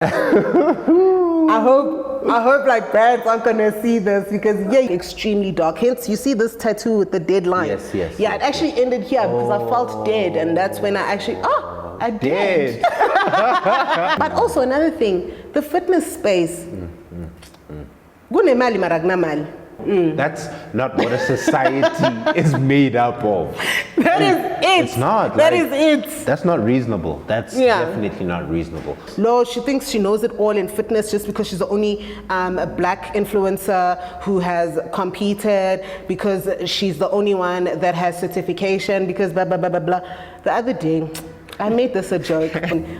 I hope like brands aren't gonna see this because extremely dark. Hence, you see this tattoo with the dead line. Yes. It actually ended here because I felt dead, and that's when I actually I did. But also another thing, the fitness space. Kunemali mara akunamali. That's not what a society is made up of. That is it. It's not. That is it. That's not reasonable. That's definitely not reasonable. No, she thinks she knows it all in fitness just because she's the only black influencer who has competed, because she's the only one that has certification, because blah, blah, blah, blah, blah. The other day, I made this a joke.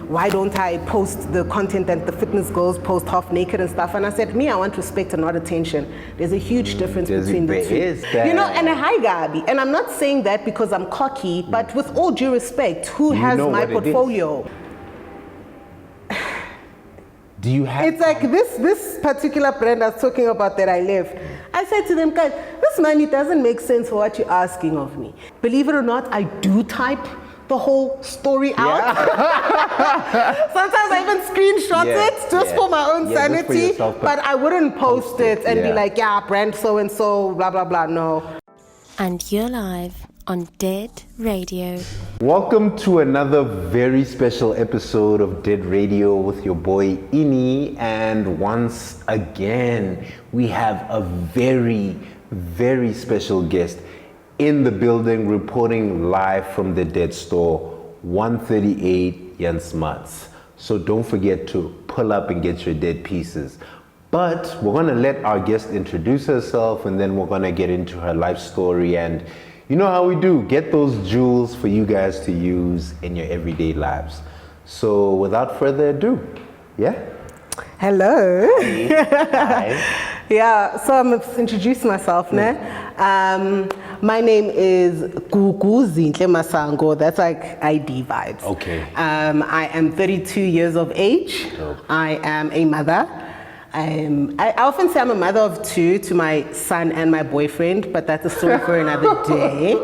Why don't I post the content that the fitness girls post half naked and stuff? And I said, I want respect and not attention. There's a huge difference between the two. You know, and hi Gabi. And I'm not saying that because I'm cocky, but with all due respect, who has my portfolio? Do you have? It's like this particular brand I was talking about that I left. I said to them, guys, this money doesn't make sense for what you're asking of me. Believe it or not, I do type the whole story out. Sometimes I even screenshot it just for my own sanity, but I wouldn't post it and be like, brand so-and-so, blah, blah, blah, no. And you're live on Dead Radio. Welcome to another very special episode of Dead Radio with your boy Ini, and once again, we have a very, very special guest in the building, reporting live from the Dead Store, 138 SMUTS. So don't forget to pull up and get your dead pieces. But we're gonna let our guest introduce herself, and then we're gonna get into her life story, and you know how we do, get those jewels for you guys to use in your everyday lives. So without further ado, Hello. Hi. So I'm going to introduce myself now. My name is Zinhle Masango. That's like ID vibes. Okay. I am 32 years of age. Dope. I am a mother. I often say I'm a mother of two to my son and my boyfriend, but that's a story for another day.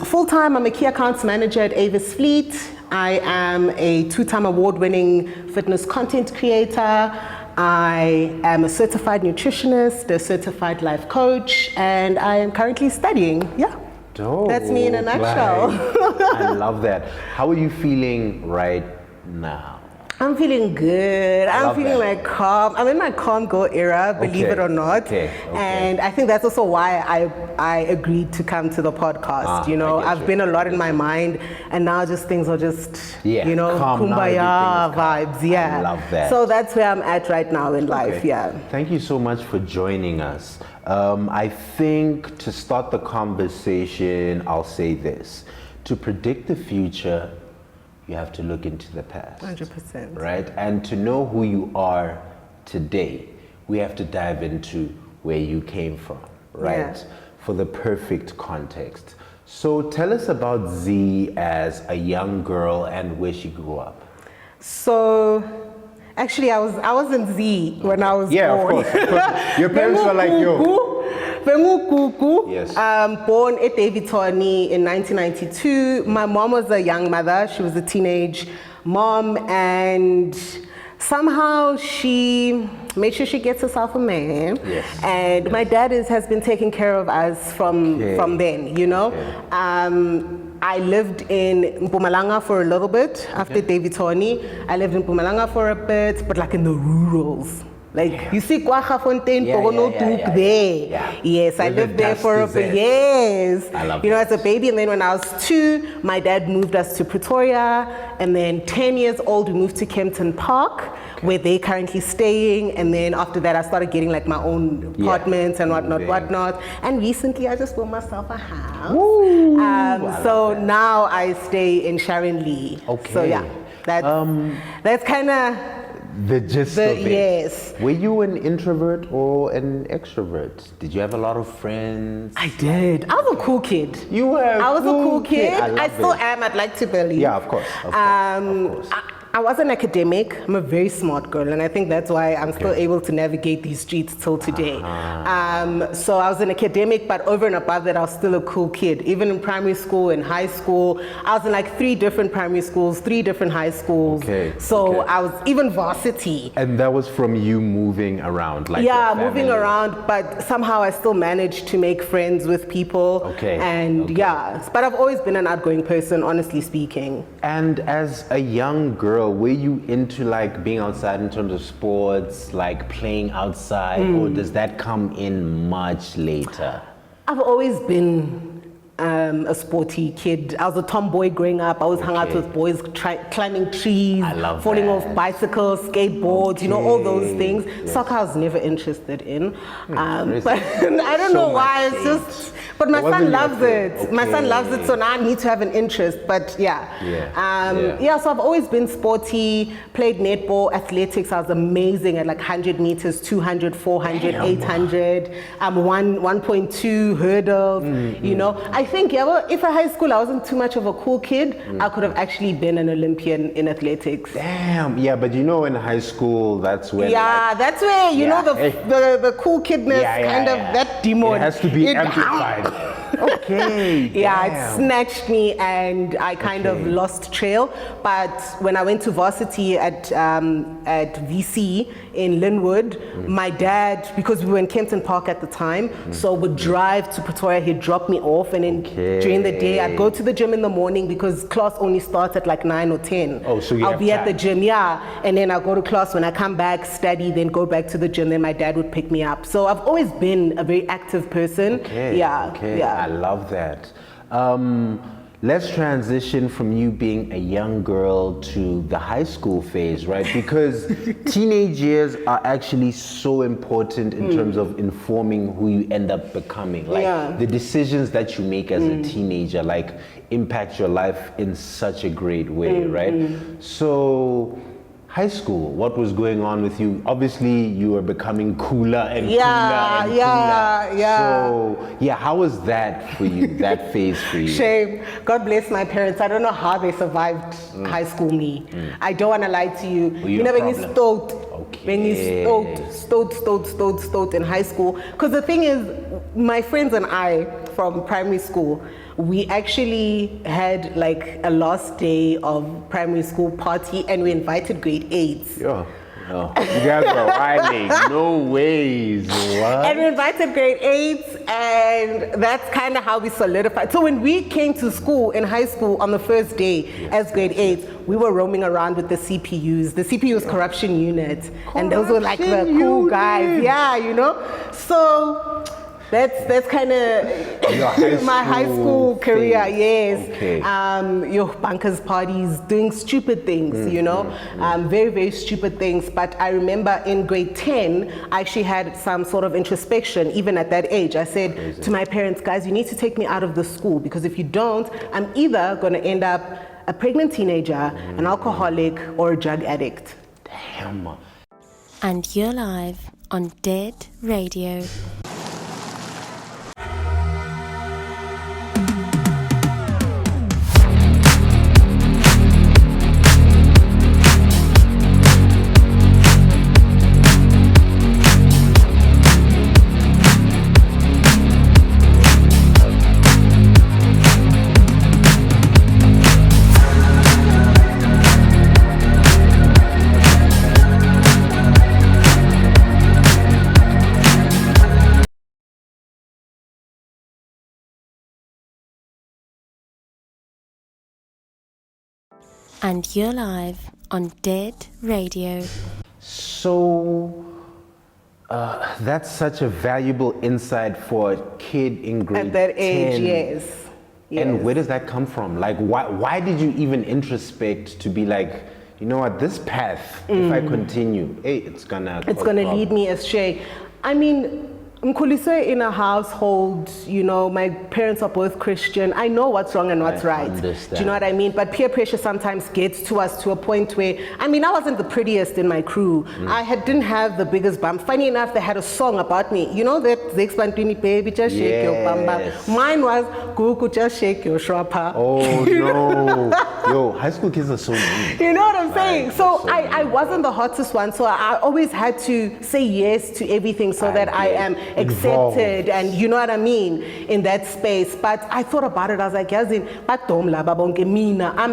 Full-time, I'm a key accounts manager at Avis Fleet. I am a 2-time award-winning fitness content creator. I am a certified nutritionist, a certified life coach, and I am currently studying. Dope. That's me in a nutshell. I love that. How are you feeling right now? I'm feeling good. I'm feeling like calm. I'm in my calm girl era, believe it or not. And I think that's also why I agreed to come to the podcast. You know, I've been a lot in my mind, and now just things are just, you know, kumbaya vibes. I love that. So that's where I'm at right now in life. Thank you so much for joining us. I think to start the conversation, I'll say this. To predict the future, you have to look into the past. 100%. Right? And to know who you are today, we have to dive into where you came from, right? For the perfect context. So tell us about Z as a young girl and where she grew up. So actually I was in Z when I was born. Of course. Your parents were like, yo. Yes. Born at Davidson in 1992. My mom was a young mother. She was a teenage mom, and somehow she made sure she gets herself a man. And my dad has been taking care of us from then, you know. I lived in Mpumalanga for a little bit after Davidson. I lived in Mpumalanga for a bit, but like in the rurals. Like, you see Kwacha Fontaine, Pogono Duke there. Yes, I lived there for a bit. Yes. I love you know, as a baby. And then when I was 2, my dad moved us to Pretoria. And then 10 years old, we moved to Kempton Park, where they're currently staying. And then after that, I started getting like my own apartments and whatnot. And recently, I just built myself a house. So now I stay in Sharon Lee. So that's kind of the gist of it. Yes. Were you an introvert or an extrovert? Did you have a lot of friends? I did. I was a cool kid. You were. I was a cool kid. I still am. I'd like to believe. Yeah, of course. I was an academic. I'm a very smart girl, and I think that's why I'm still able to navigate these streets till today. So I was an academic, but over and above that, I was still a cool kid. Even in primary school and high school, I was in like 3 different primary schools, 3 different high schools. So I was even varsity. And that was from you moving around, like yeah, moving around, but somehow I still managed to make friends with people. But I've always been an outgoing person, honestly speaking. And as a young girl, were you into like being outside in terms of sports, like playing outside, or does that come in much later? I've always been a sporty kid. I was a tomboy growing up. I always hung out with boys, climbing trees, falling off bicycles, skateboards, you know, all those things. Soccer I was never interested in. But I don't know why, it's just, but my son loves it. My son loves it, so now I need to have an interest, but so I've always been sporty, played netball, athletics. I was amazing at like 100 meters, 200, 400, 800, 1.2 hurdles, you know. I think, if at high school I wasn't too much of a cool kid, I could have actually been an Olympian in athletics. Damn, yeah, but you know, in high school, that's when... Yeah, that's where, you know, the cool kidness, that demon. It has to be amplified. It snatched me and I kind of lost trail. But when I went to varsity at VC in Linwood, my dad, because we were in Kempton Park at the time, so would drive to Pretoria, he'd drop me off, and then during the day I'd go to the gym in the morning because class only starts at like 9 or 10. Oh, so I'll be at the gym, and then I'll go to class. When I come back, study, then go back to the gym, then my dad would pick me up. So I've always been a very active person. I love that. Let's transition from you being a young girl to the high school phase, right? Because teenage years are actually so important in terms of informing who you end up becoming. Like the decisions that you make as a teenager, like impact your life in such a great way, right? So high school, what was going on with you? Obviously, you were becoming cooler and cooler. So, how was that for you, that phase for you? Shame. God bless my parents. I don't know how they survived high school me. I don't want to lie to you. You know, when you stoked in high school. Because the thing is, my friends and I from primary school, we actually had like a last day of primary school party and we invited grade 8s. You guys were wilding. No ways. What? And we invited grade 8s, and that's kind of how we solidified. So when we came to school in high school on the first day as grade 8s, we were roaming around with the CPUs. The CPU was corruption unit. And those were like the cool guys. Yeah, you know? So that's kind of my high school career, your bankers parties, doing stupid things, you know, very, very stupid things. But I remember in grade 10, I actually had some sort of introspection, even at that age. I said to my parents, guys, you need to take me out of the school, because if you don't, I'm either going to end up a pregnant teenager, an alcoholic, or a drug addict. Damn. And you're live on Dead Radio. And you're live on Dead Radio. So, that's such a valuable insight for a kid in grade 10. At that age, yes. And where does that come from? Like, why did you even introspect to be like, you know what, this path, if I continue, hey, it's gonna lead me astray. I mean, Mkhuliswe in a household, my parents are both Christian. I know what's wrong and what's right. Understand. Do you know what I mean? But peer pressure sometimes gets to us to a point where, I wasn't the prettiest in my crew. Didn't have the biggest bum. Funny enough, they had a song about me. You know that Zexpantini baby, just shake your bamba. Mine was Kuku, just shake your shopper. Oh no. Yo, high school kids are so mean. You know what I'm saying? So I wasn't the hottest one, so I always had to say yes to everything so that I am accepted and you know what I mean in that space. But I thought about it, I was like, I'm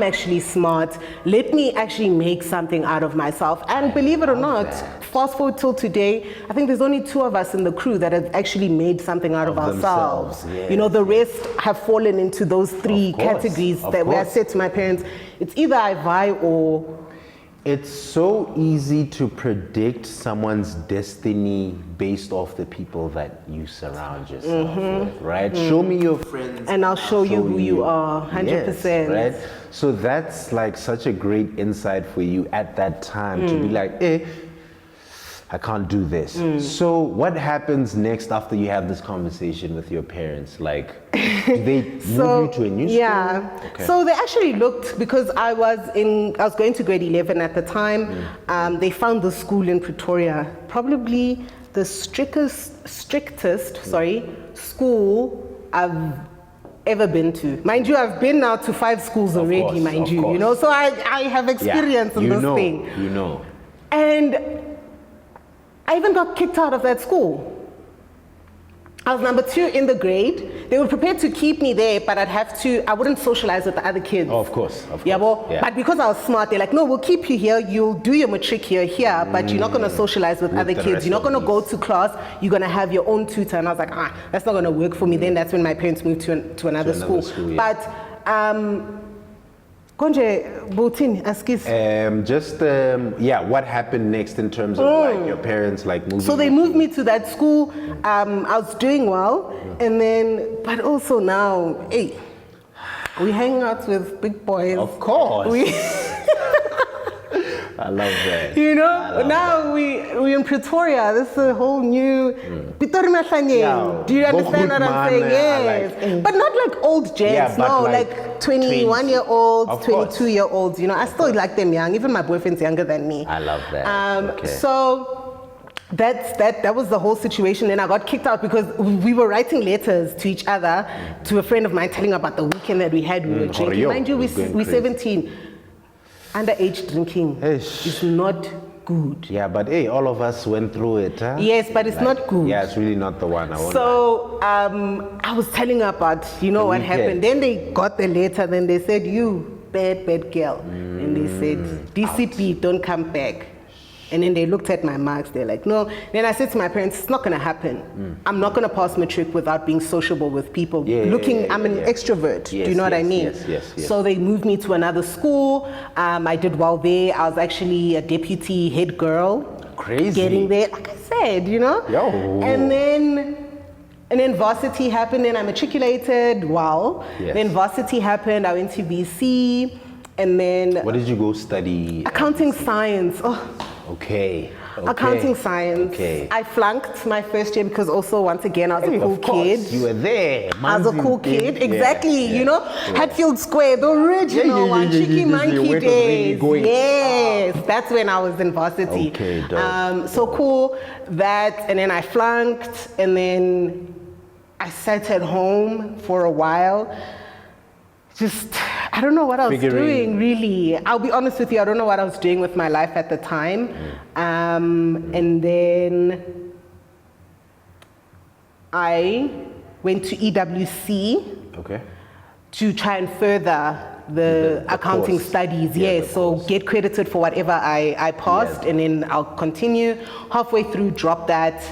actually smart. Let me actually make something out of myself. And believe it or not, fast forward till today, I think there's only 2 of us in the crew that have actually made something out of ourselves. Yes. The rest have fallen into those 3 categories that where I said to my parents, it's either I vie or... It's so easy to predict someone's destiny based off the people that you surround yourself with, right? Show me your friends. And I'll show you who you are, 100%. Yes, right? So that's like such a great insight for you at that time to be like, I can't do this. So what happens next after you have this conversation with your parents? Like, do they move you to a new school? Yeah. Okay. So they actually looked, because I was going to grade 11 at the time. They found the school in Pretoria, probably the strictest school I've ever been to. Mind you, I've been now to 5 schools already, mind you. So I have experience in this thing. And I even got kicked out of that school. I was number 2 in the grade. They were prepared to keep me there, but I wouldn't socialize with the other kids. Oh, of course. Yeah. But because I was smart, they're like, no, we'll keep you here. You'll do your matric here, but you're not going to socialize with other kids. You're not going to go to class. You're going to have your own tutor. And I was like, that's not going to work for me. Then that's when my parents moved to another school. But, Konje, Botini, askis. What happened next in terms of like your parents like moving? So they moved me to that school. I was doing well, and then, but also now, we hang out with big boys. Of course. I love that. Now we're in Pretoria. This is a whole new. Do you understand what I'm saying? Yes. But not like old gents, no, like 21-year-olds, 22-year-olds. I still like them young. Even my boyfriend's younger than me. I love that. So that was the whole situation. Then I got kicked out because we were writing letters to each other, to a friend of mine, telling about the weekend that we had. We were drinking. Mind you, we're 17. Underage drinking is not good. Yeah, but all of us went through it, huh? Yes, but it's not good. Yeah, it's really not the one. I was telling her about, what happened. Then they got the letter, then they said, you bad girl. And they said, DCP, don't come back. And then they looked at my marks, they're like, no. Then I said to my parents, it's not gonna happen. I'm not gonna pass matric without being sociable with people. I'm an extrovert, do you know what I mean? Yes. So they moved me to another school. I did well there. I was actually a deputy head girl. Crazy. Getting there, like I said, Yo. And then varsity happened, and I matriculated well. Yes. Then varsity happened, I went to BC, and then... What did you go study? Accounting science. Okay. Accounting science. Okay. I flunked my first year because also, once again, I was a cool kid. You were there. I was a cool kid. Exactly. Hatfield Square, the original one. Cheeky monkey days. Yes. That's when I was in varsity. Okay, dope. So cool. That, and then I flunked, and then I sat at home for a while. I don't know what I was doing, really. I'll be honest with you, I don't know what I was doing with my life at the time. And then I went to EWC to try and further the accounting studies. So get credited for whatever I passed, and then I'll continue. Halfway through, drop that.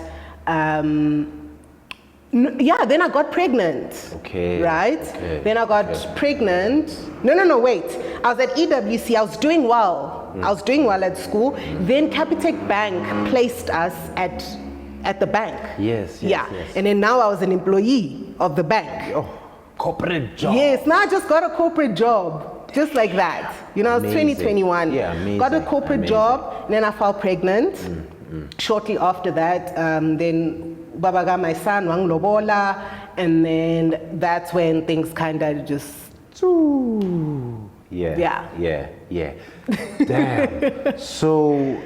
Then I got pregnant. Right? Then I got pregnant. No, wait. I was at EWC. I was doing well. I was doing well at school. Then Capitec Bank placed us at the bank. Yes. And then now I was an employee of the bank. Corporate job. Yes, now I just got a corporate job. Just like that. I was 2021. Yeah, amazing. Got a corporate job. Then I fell pregnant. Shortly after that, then babaga, my son, wang lobola, and then that's when things kind of just. Yeah. Damn. So,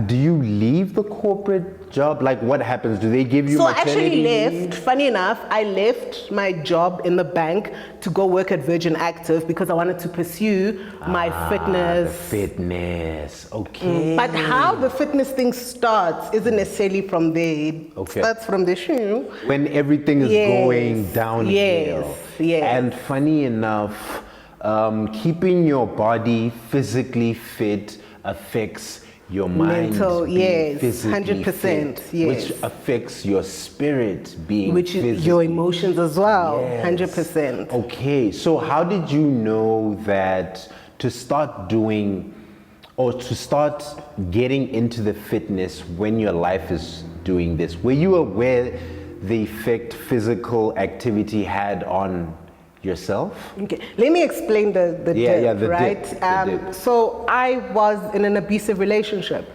do you leave the corporate job? Like, what happens? Do they give you So I maternity actually leave? left, funny enough, I left my job in the bank to go work at Virgin Active because I wanted to pursue my fitness. The fitness, okay. But how the fitness thing starts isn't necessarily from there. Okay. It starts from the shoe. When everything is going downhill. Yes. And funny enough, keeping your body physically fit affects your mind Mental, being yes, physically 100%, fit, yes. which affects your spirit being Which is physically. your emotions as well, Yes. 100%. Okay, so how did you know that to start doing or to start getting into the fitness when your life is doing this? Were you aware the effect physical activity had on yourself? Okay, let me explain the dip, the right? dip, the dip. So I was in an abusive relationship,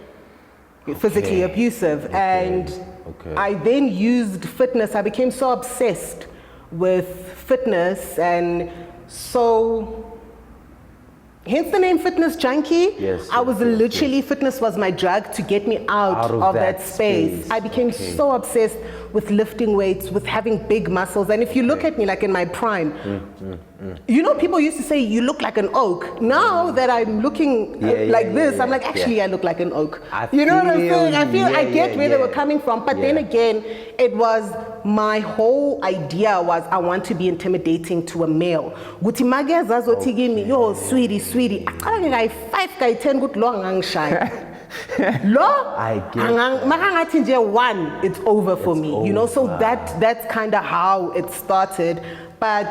physically abusive, and I then used fitness. I became so obsessed with fitness, and so hence the name Fitness Junkie. Yes, I was literally, fitness was my drug to get me out of that space. I became so obsessed with lifting weights, with having big muscles. And if you look at me like in my prime, you know, people used to say, you look like an oak. Now that I'm looking like this, I'm like, actually, I look like an ook. You know what I'm saying? I get where they were coming from. But then again, it was, my whole idea was I want to be intimidating to a male. Guti mageza zothi kimi, yo, sweetie, akala ngai 5 guy 10 good long angshaya. Lo, I get it. One, it's over for me. You know, so that's kind of how it started. But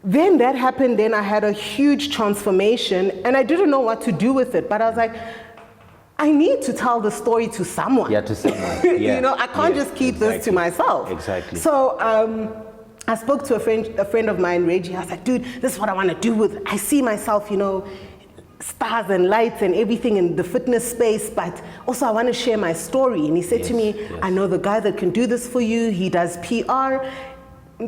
then that happened, then I had a huge transformation and I didn't know what to do with it. But I was like, I need to tell the story to someone. Yeah, to someone. Yeah. You know, I can't just keep this to myself. Exactly. So I spoke to a friend of mine, Reggie. I was like, dude, this is what I want to do with. I see myself, you know, stars and lights and everything in the fitness space, but also I want to share my story. And he said to me, I know the guy that can do this for you. He does PR.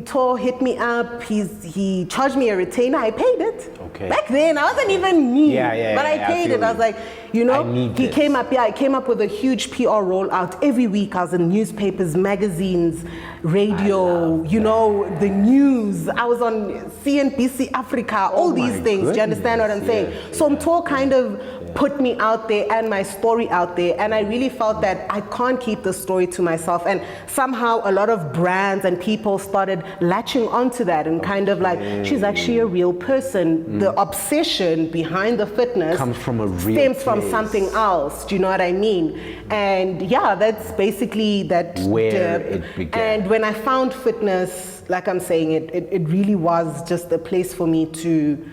Tor hit me up. He charged me a retainer. I paid it. Okay. Back then, I wasn't even me, but I paid it. I was like, you know, he came up. Yeah, I came up with a huge PR rollout every week. I was in newspapers, magazines, radio. You know, the news. I was on CNBC Africa. All these things. Do you understand what I'm saying? So Tor kind of put me out there and my story out there, and I really felt that I can't keep the story to myself. And somehow a lot of brands and people started latching onto that and kind of like, she's actually a real person. The obsession behind the fitness comes from a real stems from place. something else. Do you know what I mean? And yeah, that's basically that where dip. it began. And when I found fitness, like I'm saying, it really was just a place for me to,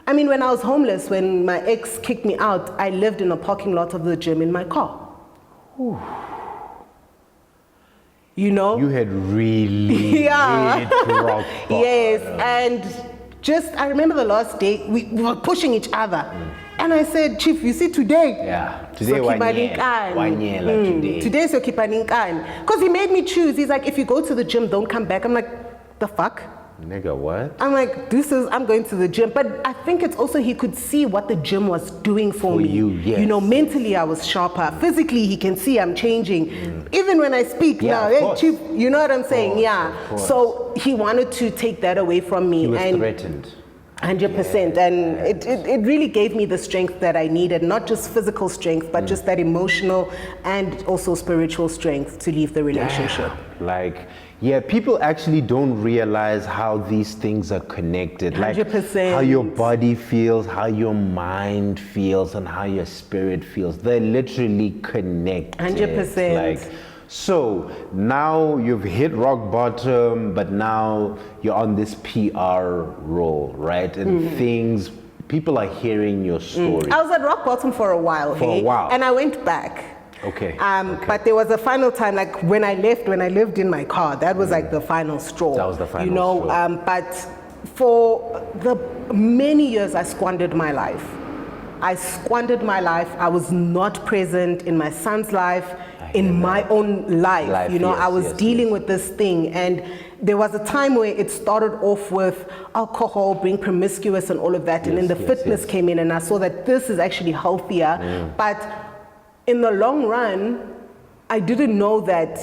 I mean, when I was homeless, when my ex kicked me out, I lived in a parking lot of the gym in my car. Ooh. You know? You had really hit rock bottom. Yes, and just, I remember the last day, we were pushing each other. And I said, Chief, you see today? Yeah, today one year, like today. Today so kipaninkan. Because he made me choose. He's like, if you go to the gym, don't come back. I'm like, the fuck? Nigga, what? I'm like, I'm going to the gym. But I think it's also he could see what the gym was doing for me. You, yes. You know, mentally I was sharper. Physically he can see I'm changing. Even when I speak now, hey, Chief, you know what I'm saying? So he wanted to take that away from me. He was threatened. 100%. And it really gave me the strength that I needed, not just physical strength, but just that emotional and also spiritual strength to leave the relationship. Like, people actually don't realize how these things are connected. 100%. Like how your body feels, how your mind feels, and how your spirit feels. They're literally connected. 100%. Like, so now you've hit rock bottom, but now you're on this PR role, right? And people are hearing your story. I was at rock bottom for a while. And I went back. Okay. But there was a final time, like when I lived in my car, that was like the final straw. That was the final straw. But for the many years I squandered my life. I was not present in my son's life. in my own life. You know, yes, I was yes, dealing yes. with this thing, and there was a time where it started off with alcohol, being promiscuous and all of that, and then the fitness came in, and I saw that this is actually healthier. But in the long run, I didn't know that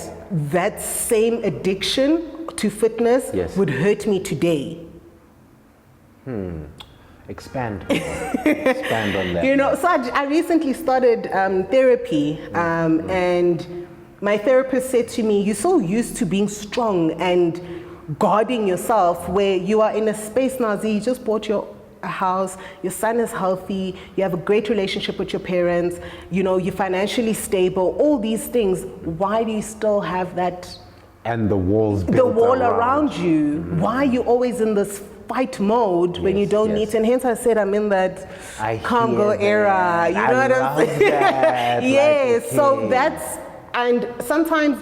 that same addiction to fitness would hurt me today. Expand. Expand on that. You know, so I recently started therapy, and my therapist said to me, you're so used to being strong and guarding yourself, where you are in a space now, Z, you just bought a house, your son is healthy, you have a great relationship with your parents, you know, you're financially stable, all these things. Why do you still have that? And the walls built the wall around you. Why are you always in this fight mode when you don't need to? And hence I said I'm in that Congo era. You know what I'm saying? Yes. Like, so that's, and sometimes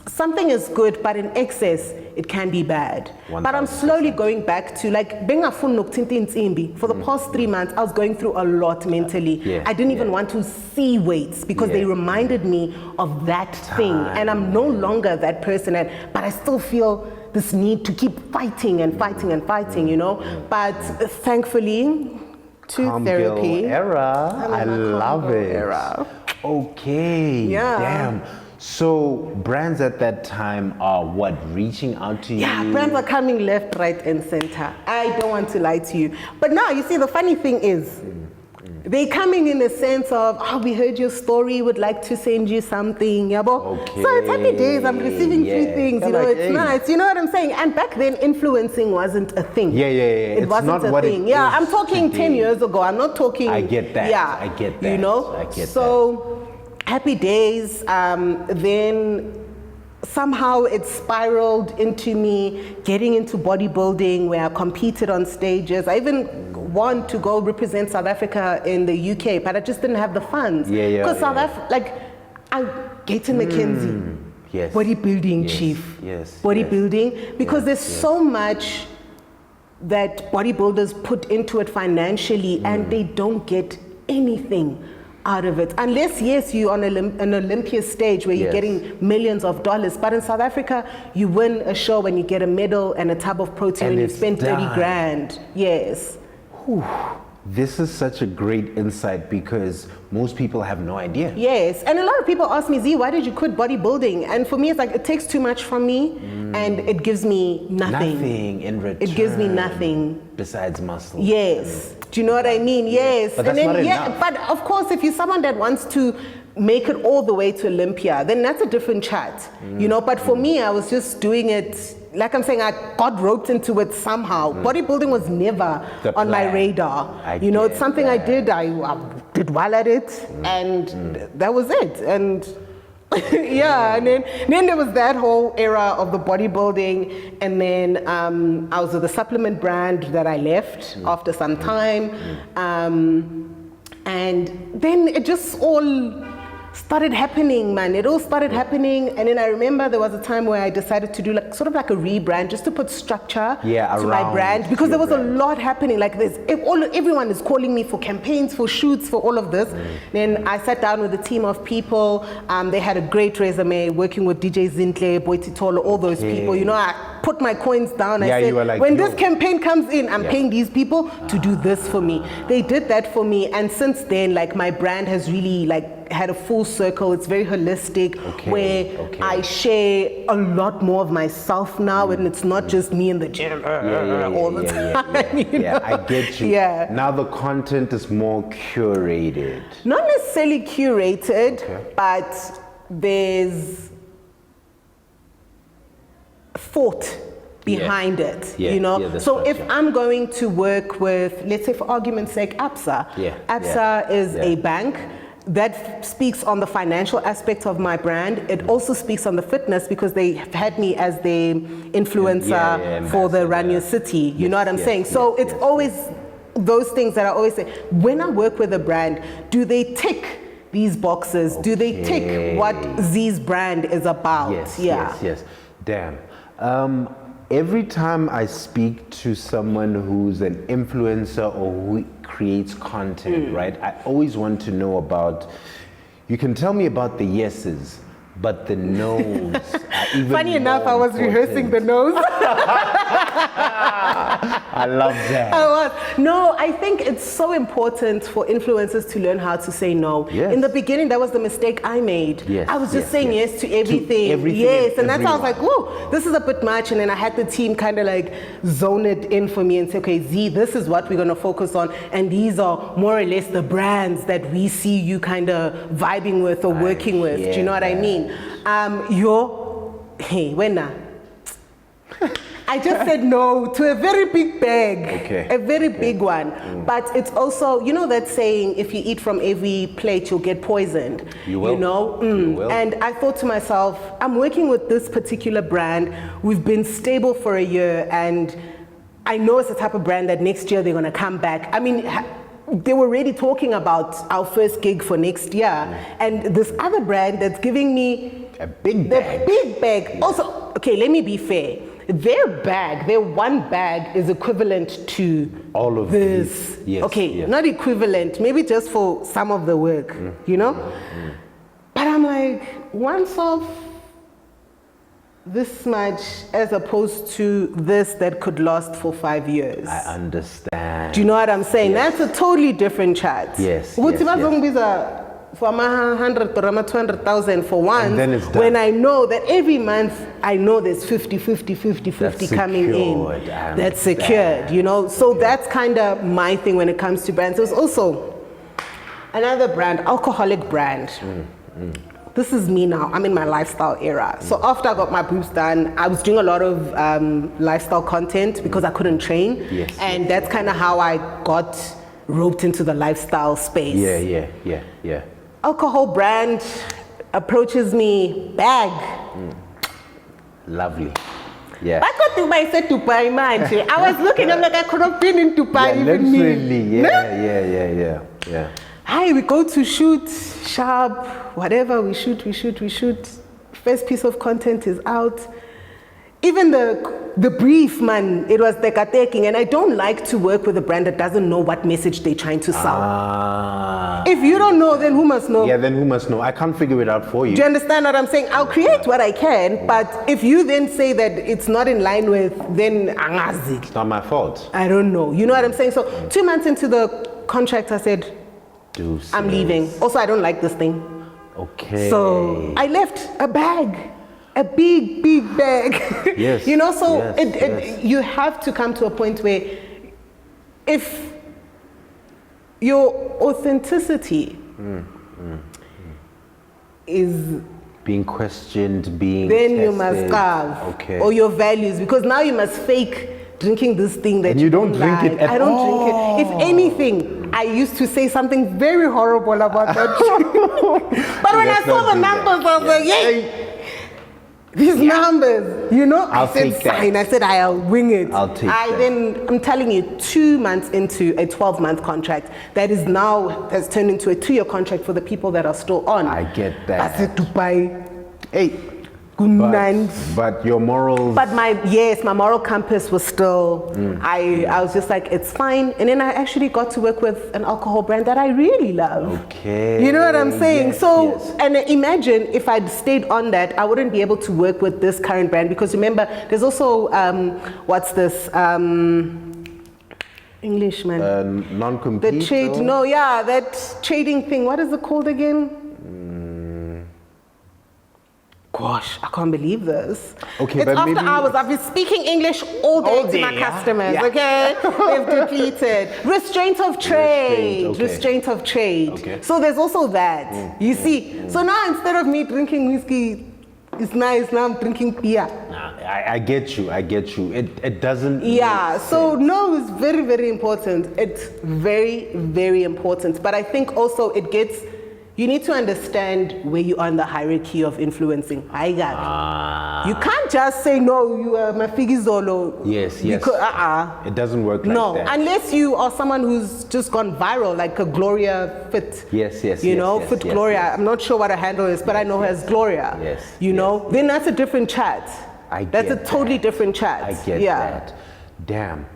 something is good, but in excess, it can be bad. 100%. But I'm slowly going back to, like, for the past 3 months, I was going through a lot mentally. I didn't even want to see weights because they reminded me of that thing. And I'm no longer that person, but I still feel this need to keep fighting and fighting and fighting, you know. But thankfully, to therapy. Era. I love it. Era. Okay. Yeah. Damn. So brands at that time are what, reaching out to you? Yeah, brands are coming left, right, and center. I don't want to lie to you. But now, you see, the funny thing is, they're coming in the sense of, we heard your story, would like to send you something, yabo. Okay. So it's happy days, I'm receiving free things, you know, like, it's nice, you know what I'm saying? And back then, influencing wasn't a thing. It wasn't a thing. I'm talking today. 10 years ago, I'm not talking. I get that. Yeah, I get that. You know? I get that. Happy days, then somehow it spiraled into me getting into bodybuilding, where I competed on stages. I even want to go represent South Africa in the UK, but I just didn't have the funds. Because South Africa, like, I get to McKinsey, bodybuilding chief, bodybuilding, because there's so much that bodybuilders put into it financially, and they don't get anything out of it, unless you're on an Olympia stage where you're getting millions of dollars. But in South Africa, you win a show and you get a medal and a tub of protein, and you spend 30 grand. Yes. Whew. This is such a great insight, because most people have no idea. Yes, and a lot of people ask me, Z, why did you quit bodybuilding? And for me, it's like, it takes too much from me, and it gives me nothing. Nothing in return. It gives me nothing. Besides muscle. Yes. Do you know what I mean? Yes. But that's not enough. But of course, if you're someone that wants to make it all the way to Olympia, then that's a different chat. You know, but for me, I was just doing it, like I'm saying, I got roped into it somehow. Bodybuilding was never on my radar. You know, it's something I did. I did well at it, and that was it. And and then there was that whole era of the bodybuilding, and then I was with a supplement brand that I left after some time, and then it just all started happening, man. It all started happening, and then I remember there was a time where I decided to do like sort of like a rebrand, just to put structure to my brand, because there was a lot happening. Like this, everyone is calling me for campaigns, for shoots, for all of this. Then I sat down with a team of people. They had a great resume, working with DJ Zinhle, Boititolo, all those people. You know, I put my coins down. I said, like, when this campaign comes in, I'm paying these people to do this for me. They did that for me, and since then, like, my brand has really like had a full circle. It's very holistic, where I share a lot more of myself now, and it's not just me in the gym all the time. You know? I get you. Now the content is more curated. Not necessarily curated, but there's thought behind it, you know. So if I'm going to work with, let's say for argument's sake, ABSA is a bank that speaks on the financial aspect of my brand. It also speaks on the fitness, because they have had me as the influencer for the Run Your City. You know what I'm saying? So it's always those things that I always say, when I work with a brand, do they tick these boxes? Do they tick what Z's brand is about? Yes. Damn. Every time I speak to someone who's an influencer or who creates content, right, I always want to know about, you can tell me about the yeses, but the nose. Even Funny enough, I was rehearsing the nose. I love that. I was. No, I think it's so important for influencers to learn how to say no. Yes. In the beginning, that was the mistake I made. Yes, I was just saying yes to everything. Yes, and that's how I was like, whoa, this is a bit much. And then I had the team kind of like zone it in for me and say, okay, Z, this is what we're going to focus on. And these are more or less the brands that we see you kind of vibing with or working with. Do you know what I mean? When I just said no to a very big bag, a very big one. But it's also, you know that saying, if you eat from every plate, you'll get poisoned. You will. You know? You will. And I thought to myself, I'm working with this particular brand. We've been stable for a year, and I know it's the type of brand that next year they're going to come back. I mean, they were already talking about our first gig for next year. And this other brand that's giving me a big bag. Also, okay, let me be fair. Their bag, their one bag is equivalent to all of this. Yes, okay, not equivalent, maybe just for some of the work, you know? But I'm like, once off this much as opposed to this that could last for 5 years. I understand. Do you know what I'm saying? Yes. That's a totally different chat. Yes. For 100 or 200,000 for once, and then it's done. when I know that every month I know there's 50 coming in. That's secured, you know. So that's kind of my thing when it comes to brands. There's also another brand, alcoholic brand. This is me now. I'm in my lifestyle era. So after I got my boobs done, I was doing a lot of lifestyle content because I couldn't train. And that's kind of how I got roped into the lifestyle space. Yeah. Alcohol brand approaches me, bag. Lovely. Yeah. I got Dubai, said Dubai, man. I was looking, I'm like, I could have been in Dubai, even literally, me. Yeah. Hi, we go to shoot, sharp, whatever, we shoot. First piece of content is out. Even the brief, man, it was teka-taking, and I don't like to work with a brand that doesn't know what message they're trying to sell. If you don't know, then who must know? Yeah, then who must know? I can't figure it out for you. Do you understand what I'm saying? I'll create what I can, but if you then say that it's not in line with, then it's not my fault. I don't know. You know what I'm saying? So 2 months into the contract, I said, I'm leaving. Also, I don't like this thing. Okay. So I left a bag. A big bag. Yes. You know, so yes. You have to come to a point where if your authenticity is being questioned, then tested, you must carve. Or your values, because now you must fake drinking this thing that and you don't drink it at all. I don't drink it. If anything, I used to say something very horrible about that. But when I saw the numbers, I was like, yay! These numbers, you know, I said fine. I said I'll wing it. I'll take that. Then I'm telling you, 2 months into a 12-month contract that is now has turned into a 2-year contract for the people that are still on. I get that. I said to buy. Hey. But your morals. But my moral compass was still. I was just like, it's fine. And then I actually got to work with an alcohol brand that I really love. Okay. You know what I'm saying? And imagine if I'd stayed on that, I wouldn't be able to work with this current brand, because remember, there's also what's this? English, man. Non-compete. The trade. No, that trading thing. What is it called again? Gosh, I can't believe this. Okay, it's but after maybe hours. I've been speaking English all day to my customers, okay? They've depleted. Restraint of trade. Restraint of trade. Okay. So there's also that. You see? So now instead of me drinking whiskey, it's nice, now I'm drinking beer. I get you. It doesn't. Yeah, so no, it's very, very important. It's very, very important. But I think also you need to understand where you are in the hierarchy of influencing. I got it. You can't just say, no, you are my figizolo. Yes. Because, it doesn't work like that. No, unless you are someone who's just gone viral, like a Gloria Fit. Yes. Fit Gloria. I'm not sure what her handle is, but I know her as Gloria. Yes. You know, then that's a different chat. That's a totally different chat. I get that. Damn.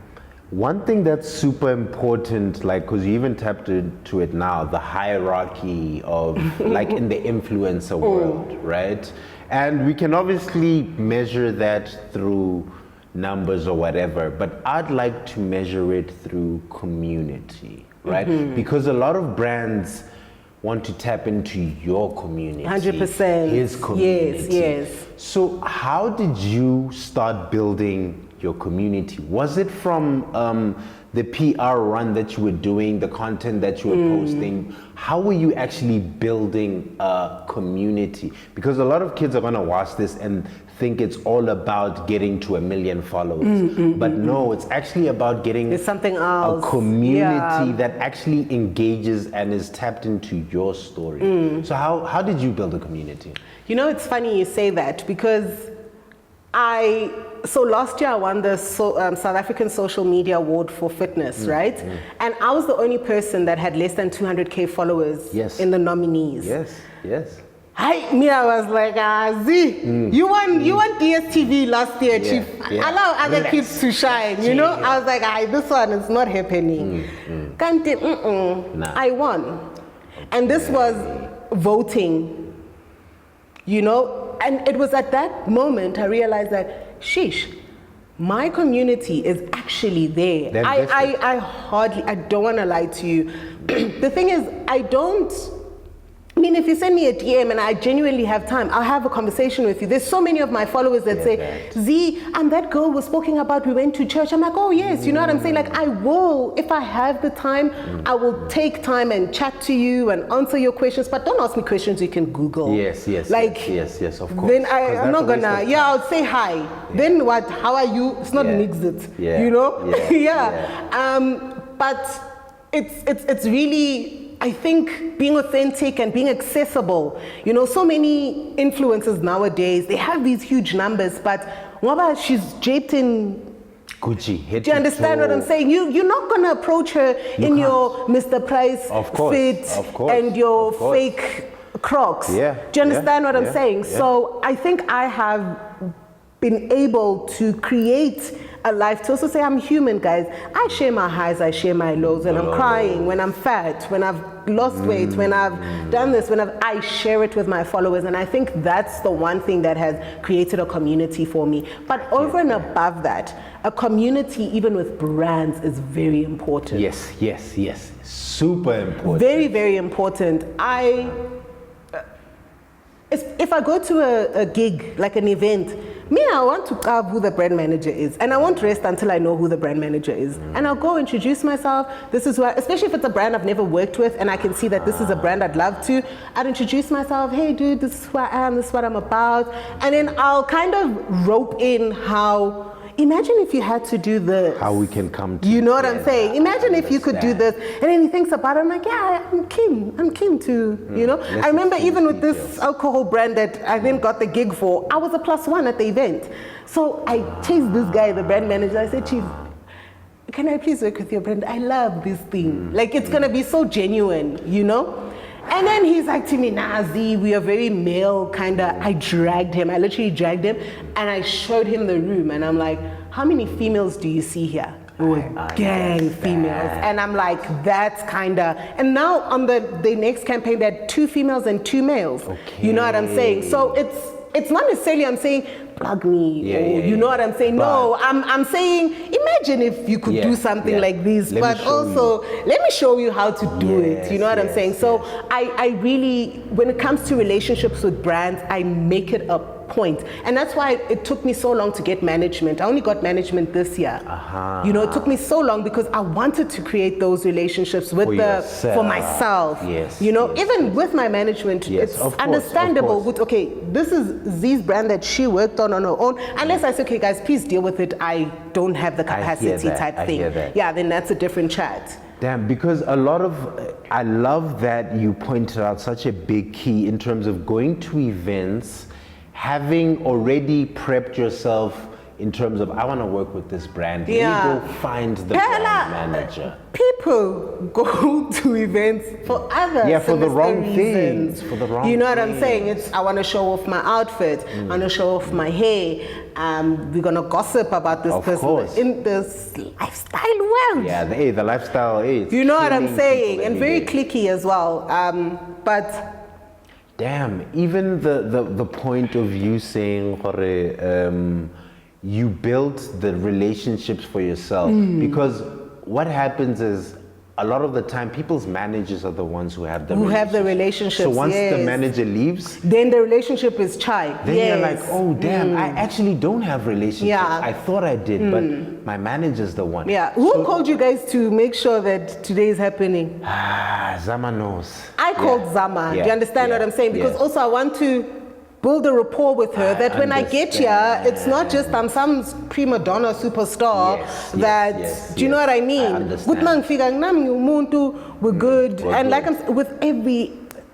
One thing that's super important, like, because you even tapped into it now, the hierarchy of, like, in the influencer world, right? And we can obviously measure that through numbers or whatever, but I'd like to measure it through community, right? Because a lot of brands want to tap into your community. 100%. His community. Yes. So how did you start building your community? Was it from the PR run that you were doing, the content that you were posting? How were you actually building a community? Because a lot of kids are gonna watch this and think it's all about getting to 1 million followers. But no, it's actually about getting There's something else. a community that actually engages and is tapped into your story. So how did you build a community? You know, it's funny you say that because so last year I won the South African Social Media Award for Fitness, right? And I was the only person that had less than 200K followers in the nominees. Yes. I was like, Z, you won DSTV last year, Chief. Allow other kids to shine, you know? I was like, this one is not happening. I won. And this was voting, you know? And it was at that moment I realized that, sheesh, my community is actually there. I don't want to lie to you. The thing is, I mean, if you send me a DM and I genuinely have time, I'll have a conversation with you. There's so many of my followers that say, Z, and that girl was speaking about, we went to church. I'm like, oh yes, you know what I'm saying? Like, I will, if I have the time, I will take time and chat to you and answer your questions, but don't ask me questions you can Google. Yes, of course. Then I'm not gonna, I'll say hi. Then what, how are you? It's not an exit, you know? But it's really, I think, being authentic and being accessible. You know, so many influencers nowadays, they have these huge numbers, but Mwaba, she's draped in Gucci. Do you understand what I'm saying? You're not going to approach her in your Mr. Price fit and your fake Crocs. Do you understand what I'm saying? So I think I have been able to create a life to also say I'm human, guys. I share my highs, I share my lows, when I'm crying, when I'm fat, when I've lost weight, when I've done this, I share it with my followers, and I think that's the one thing that has created a community for me. But over and above that, a community, even with brands, is very important. Yes. Super important. Very, very important. If I go to a gig, like an event, I want to carve who the brand manager is, and I won't rest until I know who the brand manager is. And I'll go introduce myself. This is who especially if it's a brand I've never worked with, and I can see that this is a brand I'd love to. I'd introduce myself. Hey, dude, this is who I am. This is what I'm about. And then I'll kind of rope in how. Imagine if you had to do this. How we can come to. You know what I'm saying? Imagine if you could do this. And then he thinks about it. I'm like, I'm keen to, you know. I remember even with this alcohol brand that I then got the gig for, I was a +1 at the event. So I chased this guy, the brand manager. I said, Chief, can I please work with your brand? I love this thing. Like, it's going to be so genuine, you know. And then he's like to me, Nazi, we are very male, kind of. I literally dragged him, and I showed him the room, and I'm like, how many females do you see here? Gang females. And I'm like, that's kind of, and now on the next campaign, there are 2 females and 2 males. You know what I'm saying? So it's not necessarily I'm saying, plug me, or you know what I'm saying? No, I'm saying, imagine if you could do something like this, but also, let me show you how to do it. You know what I'm saying? So I really, when it comes to relationships with brands, I make it a point. And that's why it took me so long to get management. I only got management this year. You know, it took me so long because I wanted to create those relationships with for myself. You know, even with my management, it's understandable. This is Z's brand that she worked on her own. Unless I say, okay, guys, please deal with it. I don't have the capacity type thing. Yeah, then that's a different chat. Damn, because I love that you pointed out such a big key in terms of going to events, having already prepped yourself in terms of, I want to work with this brand. Yeah. Let me go find the brand manager. People go to events for other for the wrong reasons. things. For the wrong You know what I'm things. saying? It's, I want to show off my outfit. I want to show off my hair. We're going to gossip about this Of person course. in this lifestyle world. Yeah, the lifestyle is. You know what I'm killing saying? people And every very day. cliquey as well. But Damn, even the point of you saying, you built the relationships for yourself. Because what happens is, a lot of the time, people's managers are the ones who have the relationships. So once the yes. manager leaves, Then the relationship is chai. then yes. you're like, oh damn, I actually don't have relationships. Yeah. I thought I did, but my manager's the one. Yeah. Who called you guys to make sure that today is happening? Zama knows. I called Zama. Yeah. Do you understand what I'm saying? Because also I want to build a rapport with her that when I get here, it's not just I'm some prima donna superstar do you know what I mean? I understand. We're good. We're and good. like I'm with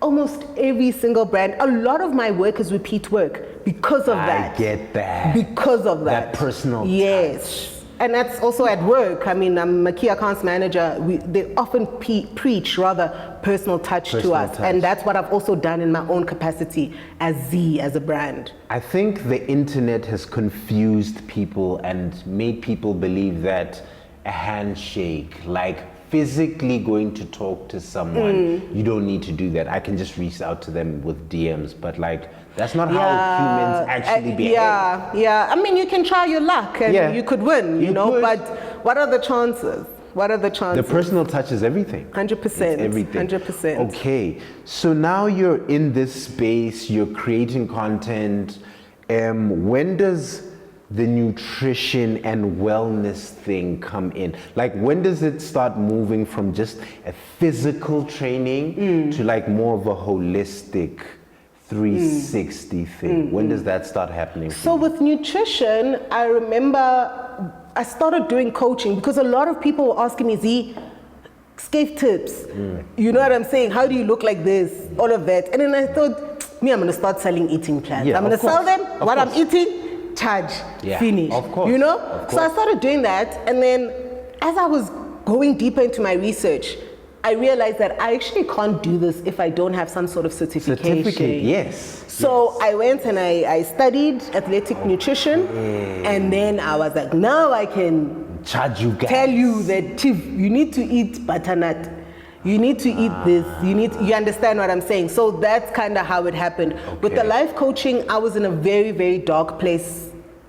almost every single brand, a lot of my work is repeat work because of that. I get that. Because of that. That personal Yes. And that's also at work. I mean, I'm a key accounts manager. They often preach rather personal touch to us. touch. And that's what I've also done in my own capacity as a brand. I think the internet has confused people and made people believe that a handshake, like physically going to talk to someone, you don't need to do that. I can just reach out to them with DMs, but like, that's not how humans actually behave. Yeah. I mean, you can try your luck and you could win, you know, could. but what are the chances? The personal touch is everything. 100%. It's everything. 100%. Okay, so now you're in this space, you're creating content. When does the nutrition and wellness thing come in? Like, when does it start moving from just a physical training to like more of a holistic 360 thing? When does that start happening? So with nutrition, I remember I started doing coaching because a lot of people were asking me, escape tips. You know what I'm saying? How do you look like this? All of that. And then I thought, I'm going to start selling eating plans. Yeah, I'm going to sell them what I'm eating, charge, finish. Of course. You know? Of course. So I started doing that. And then as I was going deeper into my research, I realized that I actually can't do this if I don't have some sort of certification. Yes. So I went and I studied athletic nutrition, and then I was like, now I can charge you guys. tell you that, Chief, you need to eat butternut. You need to eat this. You understand what I'm saying? So that's kind of how it happened. With the life coaching, I was in a very, very dark place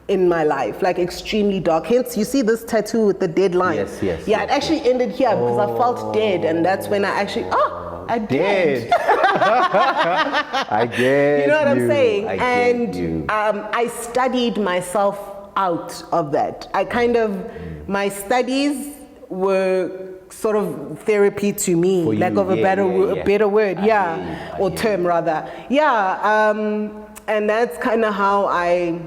in my life, like extremely dark. Hence, you see this tattoo with the dead line. Yes. Yeah, it actually ended here because I felt dead, and that's when I actually, I did. I get You know what I'm saying? And I studied myself out of that. I kind of, my studies were sort of therapy to me, For lack you, of a better word, or term rather. And that's kind of how I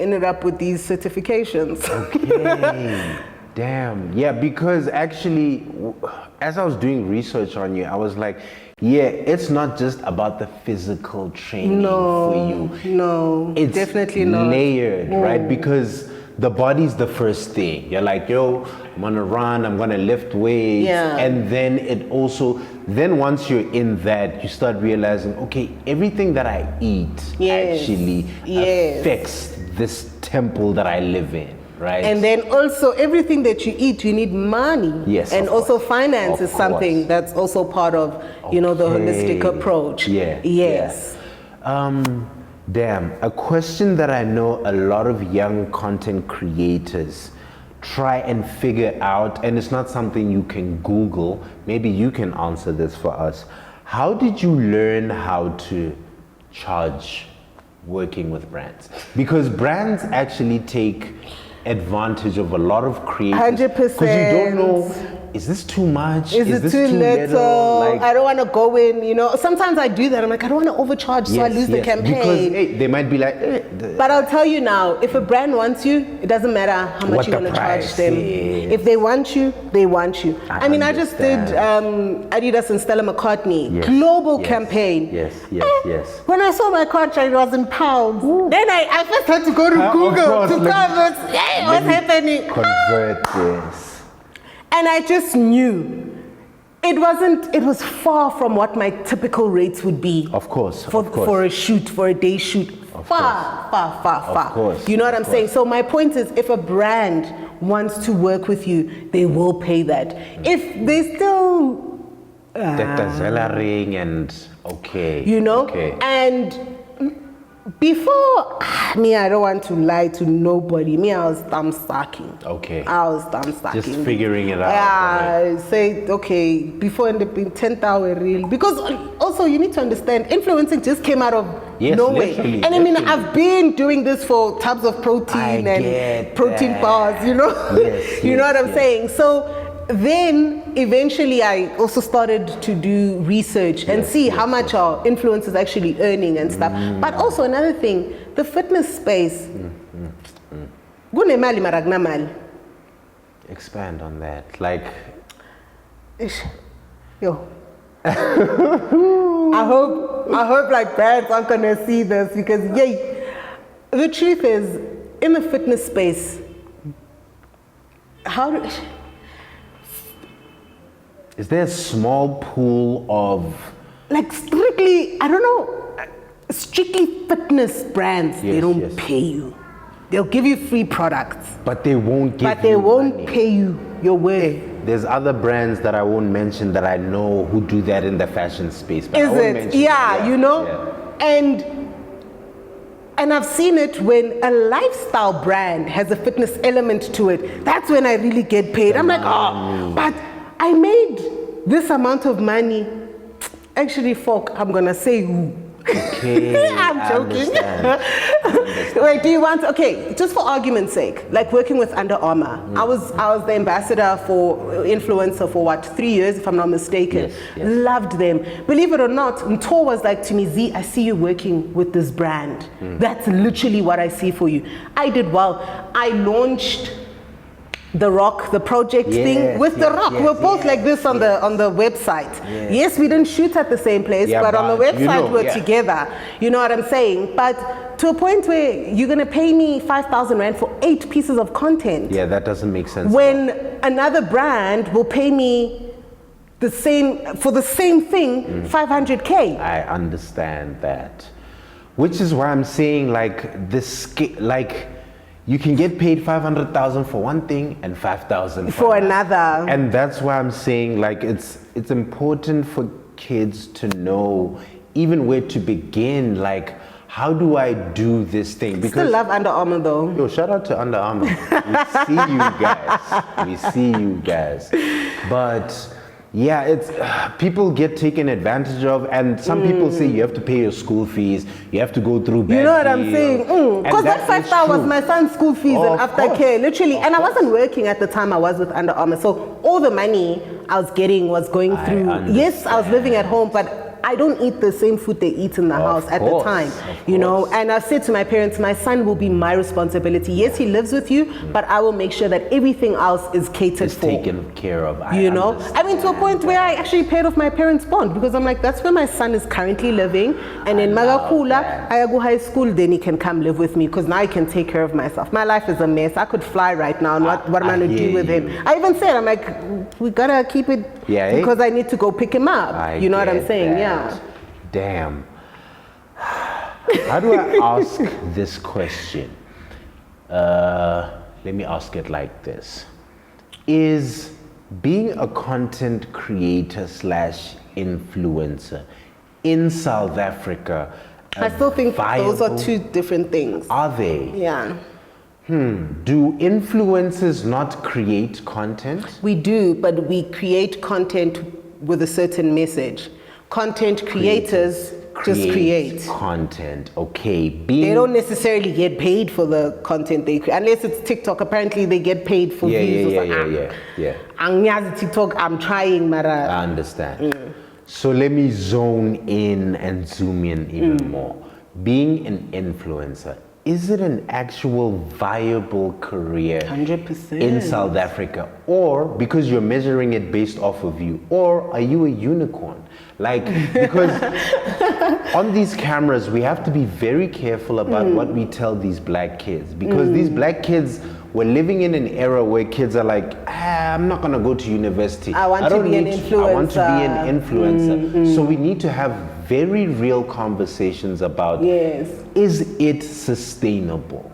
ended up with these certifications. Okay. Damn. Yeah, because actually, as I was doing research on you, I was like, it's not just about the physical training for you. No, It's definitely not. layered, right? Because the body's the first thing. You're like, I'm gonna run, I'm gonna lift weights. Yeah. And then then once you're in that, you start realizing, okay, everything that I eat actually affects this temple that I live in, right? And then also everything that you eat, you need money. Yes, and of also course. finance Of is something course. that's also part of, the holistic approach. Yes. Damn, a question that I know a lot of young content creators try and figure out, and it's not something you can Google, maybe you can answer this for us. How did you learn how to charge working with brands? Because brands actually take advantage of a lot of creators. 100%. Because you don't know is this too much? Is this it too little? Like, I don't want to go in, you know. Sometimes I do that. I'm like, I don't want to overcharge, so I lose the campaign. Because they might be like, but I'll tell you now, if a brand wants you, it doesn't matter how much you want to charge them. Yes. If they want you, they want you. I mean, I just did Adidas and Stella McCartney global campaign. Yes. When I saw my contract, it was in pounds. Then I first had to go to Google to convert. What's happening? Convert this. And I just knew it was far from what my typical rates would be. Of course. For a shoot, for a day shoot. Far. Of course. You know what I'm saying? So my point is, if a brand wants to work with you, they will pay that. If they still... ring and okay. You know? Okay. And before, I don't want to lie to nobody. I was thumb sucking. Okay. I was thumb sucking. Just figuring it out. Yeah, say, okay, before end up in 10,000 reel. Because also you need to understand, influencing just came out of nowhere. And I mean, I've been doing this for tubs of protein and protein bars, you know? Yes, you know what I'm saying? So then eventually I also started to do research and see how much our influencers actually earning and stuff. But also another thing, the fitness space. Gunemali maragna mali. Expand on that. Like, yo. I hope like brands aren't gonna see this, because the truth is, in the fitness space, is there a small pool of... like strictly, I don't know, strictly fitness brands, they don't pay you. They'll give you free products. But they won't give you But they won't money. pay you your worth. There's other brands that I won't mention that I know who do that in the fashion space. But Is it? Yeah, you know? Yeah. And I've seen it when a lifestyle brand has a fitness element to it. That's when I really get paid. I'm like, but I made this amount of money. Actually, folk, I'm gonna say who. Okay, I'm joking. Wait, do you want? Okay, just for argument's sake, like working with Under Armour. I was the ambassador for influencer for what, 3 years, if I'm not mistaken. Yes. Loved them. Believe it or not, Mto was like to me, Z, I see you working with this brand. That's literally what I see for you. I did well. I launched The Rock, the project thing with The Rock. We're both like this on the website. Yes, we didn't shoot at the same place, but on the website we're together. You know what I'm saying? But to a point where you're gonna pay me 5,000 Rand for 8 pieces of content. Yeah, that doesn't make sense. When another brand will pay me the same for the same thing, 500K. I understand that. Which is why I'm saying like this, like, you can get paid 500,000 for one thing and 5,000 for another. And that's why I'm saying like it's important for kids to know even where to begin. Like, how do I do this thing? Because still love Under Armour though. Yo, shout out to Under Armour. We see you guys. But yeah, it's people get taken advantage of, and some people say you have to pay your school fees, you have to go through bad. You know what I'm saying? Because that 5,000 was my son's school fees and aftercare, literally. And I wasn't working at the time I was with Under Armour, so all the money I was getting was going through. Yes, I was living at home, but I don't eat the same food they eat in the house at the time, you know. And I said to my parents, my son will be my responsibility. Yes, he lives with you, but I will make sure that everything else is catered for. Taken care of. You know, I mean, to a point where I actually paid off my parents' bond, because I'm like, that's where my son is currently living. And in Magakula, I go high school, then he can come live with me, because now I can take care of myself. My life is a mess. I could fly right now, and what am I going to do with him? I even said, I'm like, we gotta keep it, because I need to go pick him up. You know what I'm saying? Yeah. Damn. How do I ask this question? Let me ask it like this. Is being a content creator / influencer in South Africa I still think those are two different things. Are they? Yeah. Do influencers not create content? We do, but we create content with a certain message. Content creators create content. Okay, they don't necessarily get paid for the content they create, unless it's TikTok. Apparently they get paid for views. Yeah. Ang TikTok, I'm trying, Mara. I understand. So let me zone in and zoom in even more. Being an influencer, is it an actual viable career 100% in South Africa? Or because you're measuring it based off of you, or are you a unicorn? Like, because on these cameras, we have to be very careful about what we tell these black kids, because these black kids, we're living in an era where kids are like, I'm not gonna go to university. I want to be an influencer. I want to be an influencer. So we need to have very real conversations about, is it sustainable?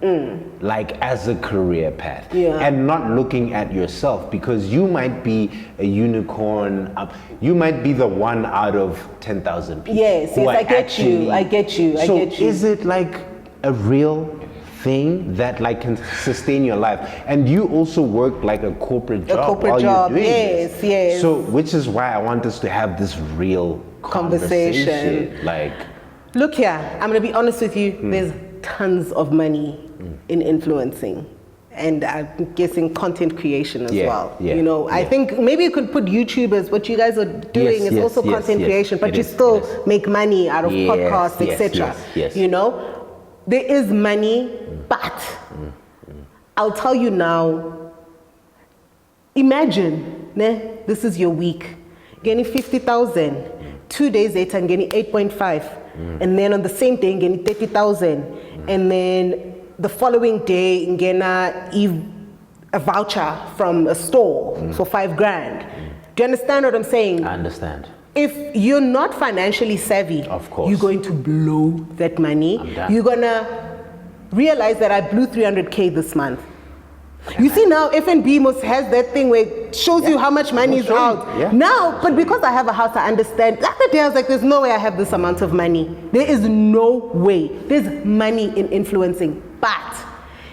Like as a career path? And not looking at yourself, because you might be a unicorn, you might be the one out of 10,000 people. Yes, I get you. So is it like a real thing that like can sustain your life? And you also work like a corporate job while you're doing this. Yes. So which is why I want us to have this real conversation. Like, look here, I'm gonna be honest with you, there's tons of money in influencing, and I'm guessing content creation as well. You know, I think maybe you could put YouTubers, what you guys are doing is also content creation, but you still make money out of podcasts, etc. You know, there is money, but I'll tell you now, imagine, this is your week, getting 50,000, 2 days later and getting 8.5, and then on the same day getting 30,000, and then the following day getting a voucher from a store for 5 grand. Do you understand what I'm saying? I understand. If you're not financially savvy, of course, you're going to blow that money. You're gonna realize that I blew 300K this month. You see now, FNB must has that thing where it shows you how much money is out. Now, but because I have a house, I understand. The other day I was like, there's no way I have this amount of money. There is no way. There's money in influencing. But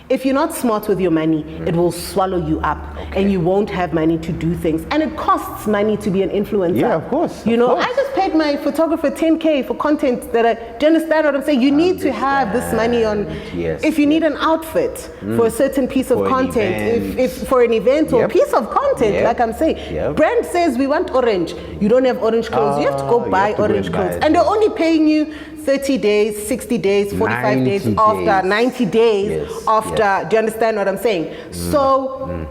if you're not smart with your money, it will swallow you up, and you won't have money to do things. And it costs money to be an influencer. Yeah, of course. You know, I just paid my photographer 10K for content that do you understand what I'm saying? You need to have this money on, if you need an outfit for a certain piece of content, if for an event or piece of content, like I'm saying. Brand says we want orange. You don't have orange clothes. You have to go buy orange clothes. And they're only paying you 30 days, 60 days, 45 days after, 90 days after. Do you understand what I'm saying? So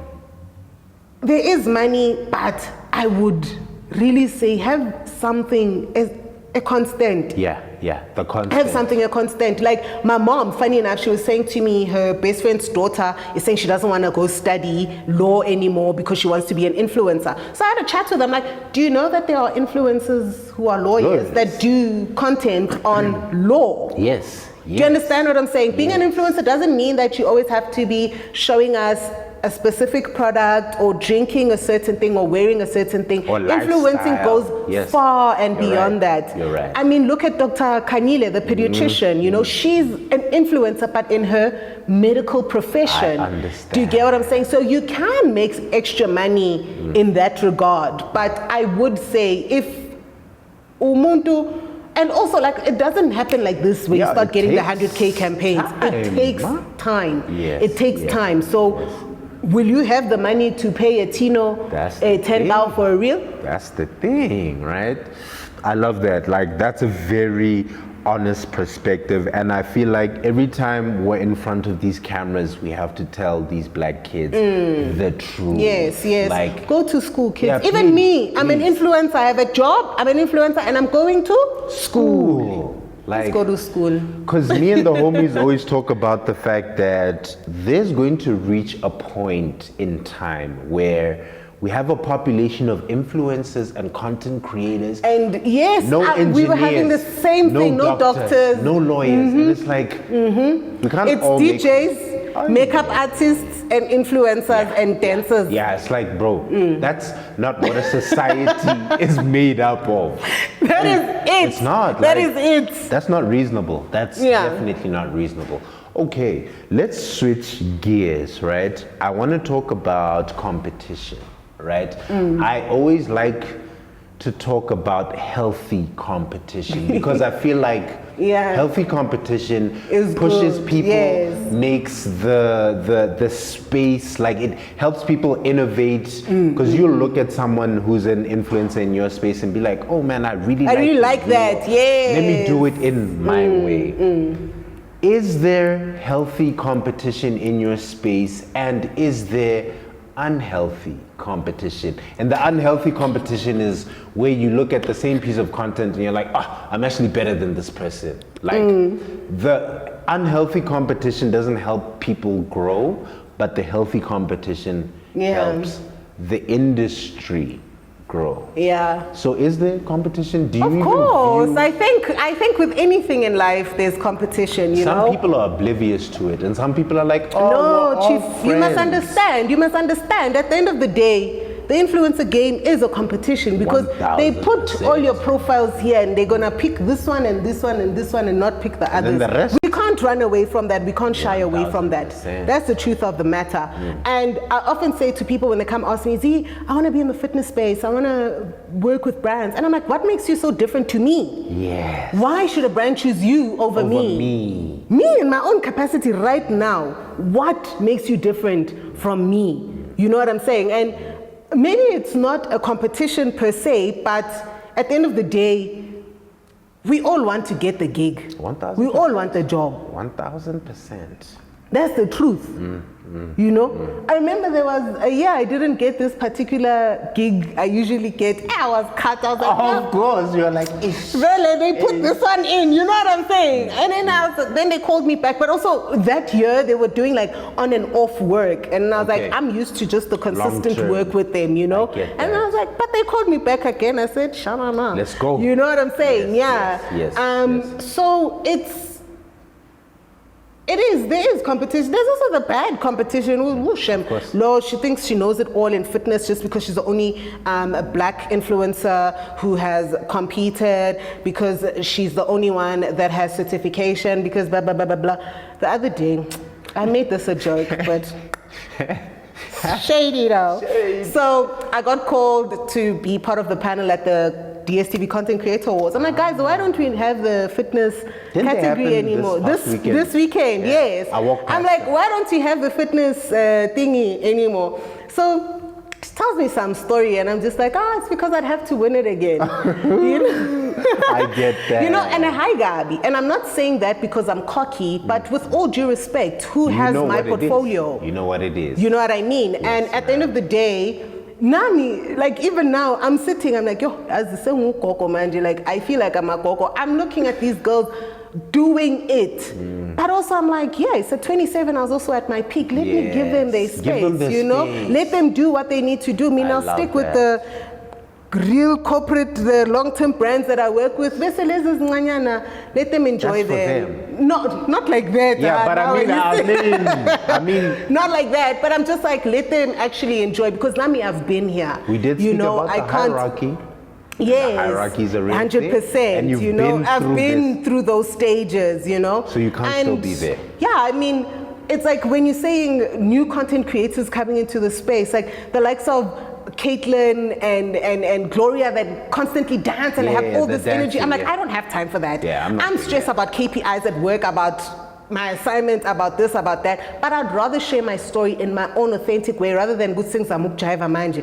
there is money, but I would really say have something as a constant. The constant. Have something a constant. Like my mom, funny enough, she was saying to me, her best friend's daughter is saying she doesn't want to go study law anymore because she wants to be an influencer. So I had a chat with them, like, do you know that there are influencers who are lawyers that do content on law? Yes. Do you understand what I'm saying? Being an influencer doesn't mean that you always have to be showing us a specific product or drinking a certain thing or wearing a certain thing. Or influencing goes far and beyond that. You're right. I mean, look at Dr. Kanile, the pediatrician. You know, she's an influencer, but in her medical profession. I understand. Do you get what I'm saying? So you can make extra money in that regard. But I would say if umuntu, and also, like, it doesn't happen like this where you start getting the 100K campaigns. It takes time. It takes time. So, will you have the money to pay a Tino a 10,000 for a reel? That's the thing, right? I love that. Like, that's a very honest perspective, and I feel like every time we're in front of these cameras, we have to tell these black kids the truth. Yes. Like, go to school, kids. Even me, I'm an influencer. I have a job. I'm an influencer, and I'm going to school. Like, let's go to school. Because me and the homies always talk about the fact that there's going to reach a point in time where we have a population of influencers and content creators. And no engineers, we were having the same thing, no doctors, no lawyers. And it's like, we can't it's all DJs, makeup artists, and influencers and dancers. It's like, bro, that's not what a society is made up of. That is it. It's not. That is it. That's not reasonable. That's definitely not reasonable. Okay, let's switch gears, right? I want to talk about competition. Right? I always like to talk about healthy competition because I feel like healthy competition pushes good. people, makes the space, like it helps people innovate because you look at someone who's an influencer in your space and be like, oh man, I really like that. Let me do it in my way. Is there healthy competition in your space, and is there unhealthy competition? And the unhealthy competition is where you look at the same piece of content and you're like, oh, I'm actually better than this person. Like the unhealthy competition doesn't help people grow, but the healthy competition helps the industry grow. Yeah. So is there competition? Do you Of course. I think with anything in life there's competition, Some people are oblivious to it and some people are like, oh, no, Chief, you must understand. At the end of the day, the influencer game is a competition because they put all your profiles here and they're gonna pick this one and this one and this one and not pick the others. And the rest? We can't run away from that. We can't shy away from that. That's the truth of the matter. And I often say to people when they come ask me, Z, I want to be in the fitness space. I want to work with brands. And I'm like, what makes you so different to me? Yes. Why should a brand choose you over me? Me in my own capacity right now. What makes you different from me? You know what I'm saying? And maybe it's not a competition per se, but at the end of the day, we all want to get the gig. 1,000%. We all want the job. 1,000%. That's the truth. You know? I remember there was a year I didn't get this particular gig I usually get. I was cut. I was like, of course, you're like, really, they put this one in. You know what I'm saying? And then they called me back. But also that year they were doing like on and off work. And I was like, I'm used to just the consistent work with them, you know? And I was like, but they called me back again. I said, Shanana. Let's go. You know what I'm saying? Yes. So there is competition. There's also the bad competition. No, she thinks she knows it all in fitness just because she's the only black influencer who has competed, because she's the only one that has certification, because blah, blah, blah, blah, blah. The other day, I made this a joke, but shady though. So I got called to be part of the panel at the DSTV Content Creator Awards. I'm like, guys, why don't we have the fitness category anymore? This weekend, yes. I'm like, why don't we have the fitness thingy anymore? So she tells me some story and I'm just like, it's because I'd have to win it again. You know? I get that. You know, and hi Gabi, and I'm not saying that because I'm cocky, but with all due respect, who has my portfolio? You know what it is. You know what I mean? Yes, and at the end of the day, Nami, like even now, I'm sitting, I'm like, as the same koko manje, like I feel like I'm a koko. I'm looking at these girls doing it. But also I'm like, it's at 27, I was also at my peak. Let me give them their space, you know? Let them do what they need to do. I'll stick with the real corporate, the long-term brands that I work with. Let them enjoy them. Not like that. But I mean, not like that. But I'm just like, let them actually enjoy, because Nami, I've been here. We did speak about the hierarchy. Yes, the hierarchy is a real 100%. And you know, I've been through those stages. You know, so you can't still be there. Yeah, I mean, it's like when you're saying new content creators coming into the space, like the likes of Caitlin and Gloria that constantly dance and have all this energy. I'm like, I don't have time for that. I'm stressed about KPIs at work, about my assignment, about this, about that. But I'd rather share my story in my own authentic way rather than good things amukjaiva manje.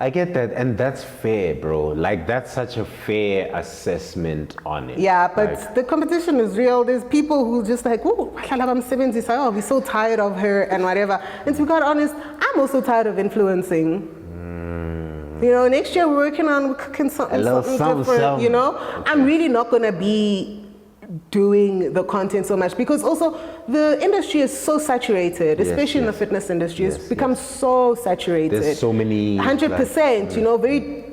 I get that, and that's fair, bro. Like, that's such a fair assessment on it. Yeah, but the competition is real. There's people who just like, I'm 70, so we're so tired of her and whatever. And to be quite honest, I'm also tired of influencing. You know, next year we're working on cooking something different, you know? Okay. I'm really not going to be doing the content so much, because also the industry is so saturated, especially in the fitness industry. It's become so saturated. There's so many 100%, you know, very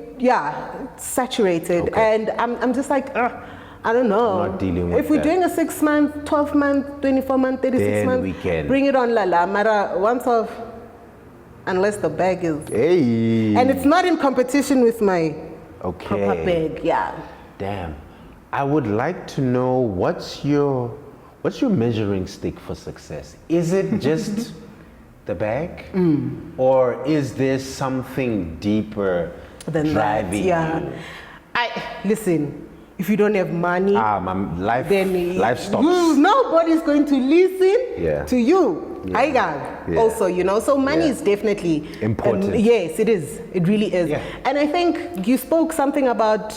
saturated. And I'm just like, I don't know. I'm not dealing with if we're doing a 6-month, 12-month, 24-month, 36-month, we can bring it on Lala Mara once off, unless the bag is and it's not in competition with my proper bag. Damn. I would like to know, what's your measuring stick for success? Is it just the bag? Or is there something deeper Than driving that, you? Listen, if you don't have money, My life stops. Nobody's going to listen to you. Also, so money is definitely important. Yes, it is. It really is. Yeah. And I think you spoke something about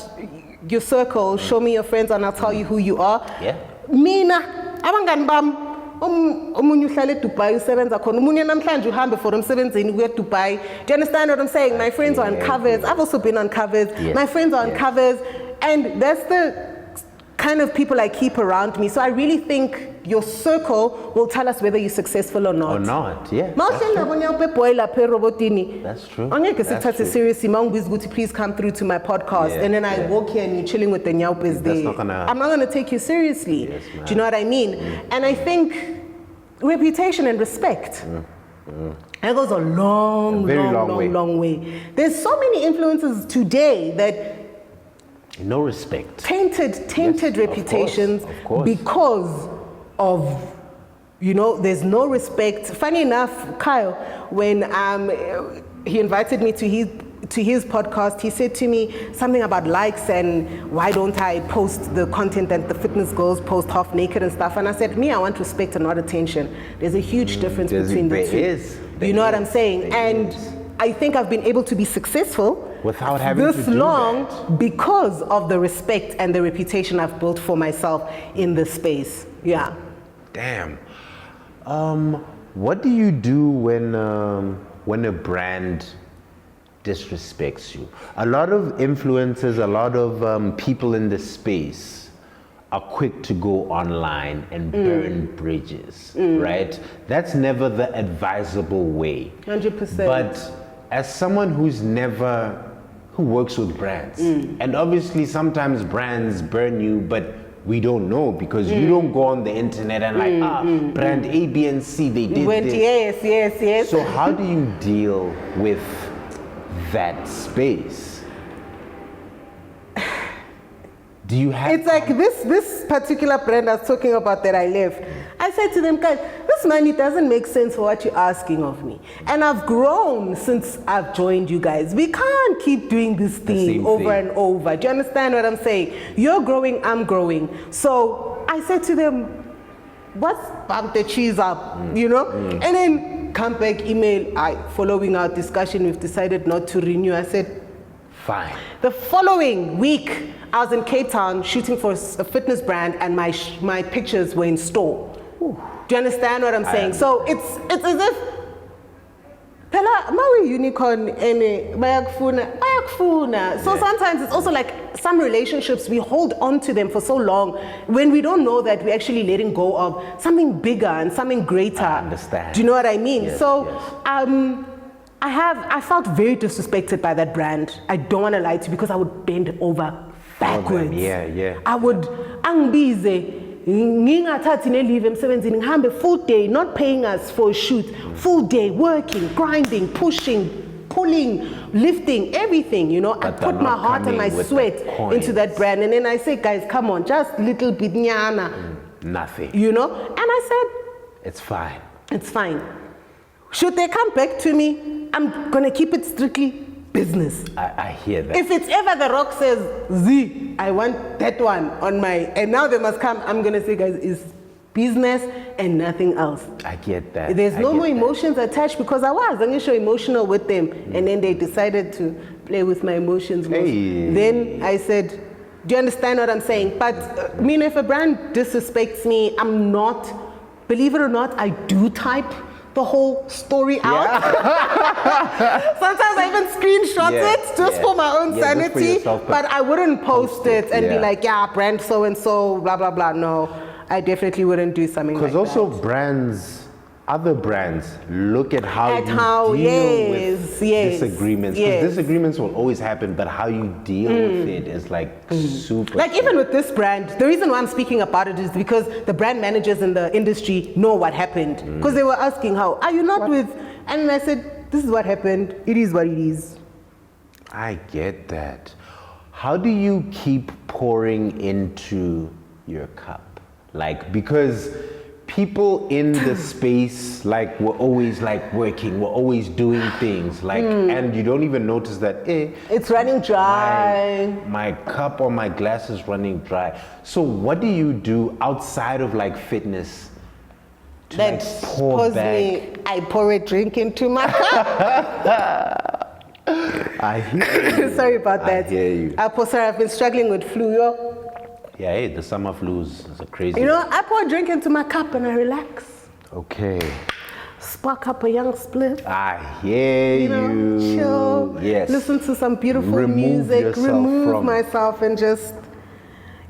your circle. Show me your friends and I'll tell you who you are. Yeah. Mina, abangani bam, omunye uhlala eDubai usebenza khona, omunye namhlanje uhambe for umsebenzini kuya eDubai. Do you understand what I'm saying? My friends are on covers. I've also been on covers. Yes. My friends are on covers. And that's the kind of people I keep around me. So I really think your circle will tell us whether you're successful or not. Yeah. That's true. That's true. Seriously, please come through to my podcast. And then I walk here and you're chilling with the nyaupes there. I'm not going to take you seriously. Yes, do you know what I mean? And I think reputation and respect. That goes a long way. There's so many influences today that no respect. Tainted reputations of course. Because of, there's no respect. Funny enough, Kyle, when he invited me to his podcast, he said to me something about likes and why don't I post the content that the fitness girls post half naked and stuff. And I said, I want respect and not attention. There's a huge difference between the two. You know what I'm saying? And I think I've been able to be successful without having this to do long that. Because of the respect and the reputation I've built for myself in this space. Yeah. Damn. What do you do when a brand disrespects you? A lot of influencers, a lot of people in this space are quick to go online and burn bridges, right? That's never the advisable way. 100%. But as someone who works with brands, and obviously sometimes brands burn you, but we don't know because you don't go on the internet and brand A, B, and C, they did this. Yes. So how do you deal with that space? Do you have? It's like this particular brand I was talking about that I left. I said to them, guys, this money doesn't make sense for what you're asking of me. And I've grown since I've joined you guys. We can't keep doing this thing over and over. Do you understand what I'm saying? You're growing, I'm growing. So I said to them, what's bump the cheese up, And then come back, email, following our discussion, we've decided not to renew. I said, fine. The following week, I was in Cape Town shooting for a fitness brand and my pictures were in store. Ooh. Do you understand what I'm saying? So it's as if Pela mawe unicorn ene bayakufuna. So sometimes it's also like some relationships we hold on to them for so long when we don't know that we're actually letting go of something bigger and something greater. I understand. Do you know what I mean? Yes, so yes. I felt very disrespected by that brand. I don't want to lie to you because I would bend over backwards. Yeah. I would angibize ngingathathi neleave emsebenzini ngihambe full day not paying us for a shoot, full day working, grinding, pushing, pulling, lifting, everything, I put my heart and my sweat into that brand, and then I say, guys, come on, just little bit nyana. Nothing. And I said, it's fine. Should they come back to me, I'm gonna keep it strictly business. I hear that. If it's ever The Rock says, Z, I want that one on my, and now they must come, I'm going to say, guys, it's business and nothing else. I get that. There's no more emotions attached because I was emotional with them. And then they decided to play with my emotions. Then I said, do you understand what I'm saying? But if a brand disrespects me, I'm not, believe it or not, I do type the whole story out. Sometimes I even screenshot it just for my own sanity, but I wouldn't post it and be like, brand so and so, blah blah blah. No, I definitely wouldn't do something like that. Because also other brands look at how you deal with disagreements. Because disagreements will always happen, but how you deal with it is super. Like even with this brand, the reason why I'm speaking about it is because the brand managers in the industry know what happened. Because they were asking, how are you not with? And I said, this is what happened. It is what it is. I get that. How do you keep pouring into your cup? Because people in the space, like, we're always like working, we're always doing things, like, and you don't even notice that, it's running dry. My cup or my glass is running dry. So what do you do outside of like fitness to That like pour back? I pour a drink into my cup. I hear you. Sorry about that. I hear you. I've been struggling with flu, yo. Yeah, hey, the summer flus is a crazy. You know, I pour a drink into my cup and I relax. Okay. Spark up a young split. I hear you. Chill. Yes. Listen to some beautiful Remove music. yourself Remove from- myself and just,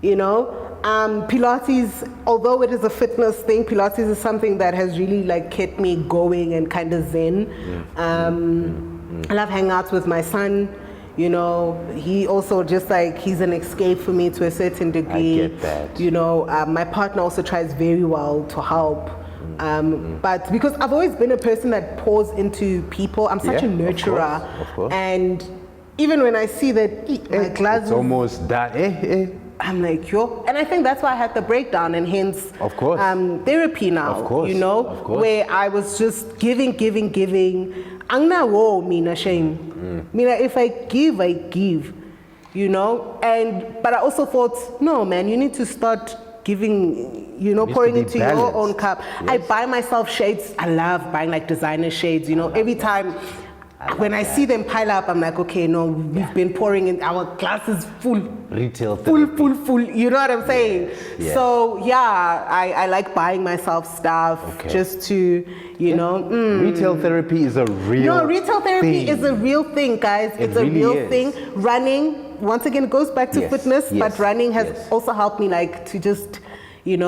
Pilates, although it is a fitness thing, Pilates is something that has really like kept me going and kind of zen. I love hanging out with my son. He also just like, he's an escape for me to a certain degree. I get that. My partner also tries very well to help. But because I've always been a person that pours into people, I'm such a nurturer. Of course. And even when I see that my glass It's almost that. I'm like, yo. And I think that's why I had the breakdown and hence Of course. Therapy now. Of course. Of course. Where I was just giving. Angna mina shame. Mina, if I give, I give. But I also thought, no man, you need to start giving, pouring to be into your balanced. own cup. Yes. I buy myself shades. I love buying like designer shades, every time. When I see them pile up, I'm like, okay, no, we've been pouring in, our glass is full. Retail Full, therapy. you know what I'm saying? Yeah. So yeah, I like buying myself stuff just to, Retail therapy is a real No, retail therapy thing. is a real thing, guys. It's a really real is. thing. Running, once again, it goes back to Yes, fitness, yes, but running has yes. also helped me like to just, your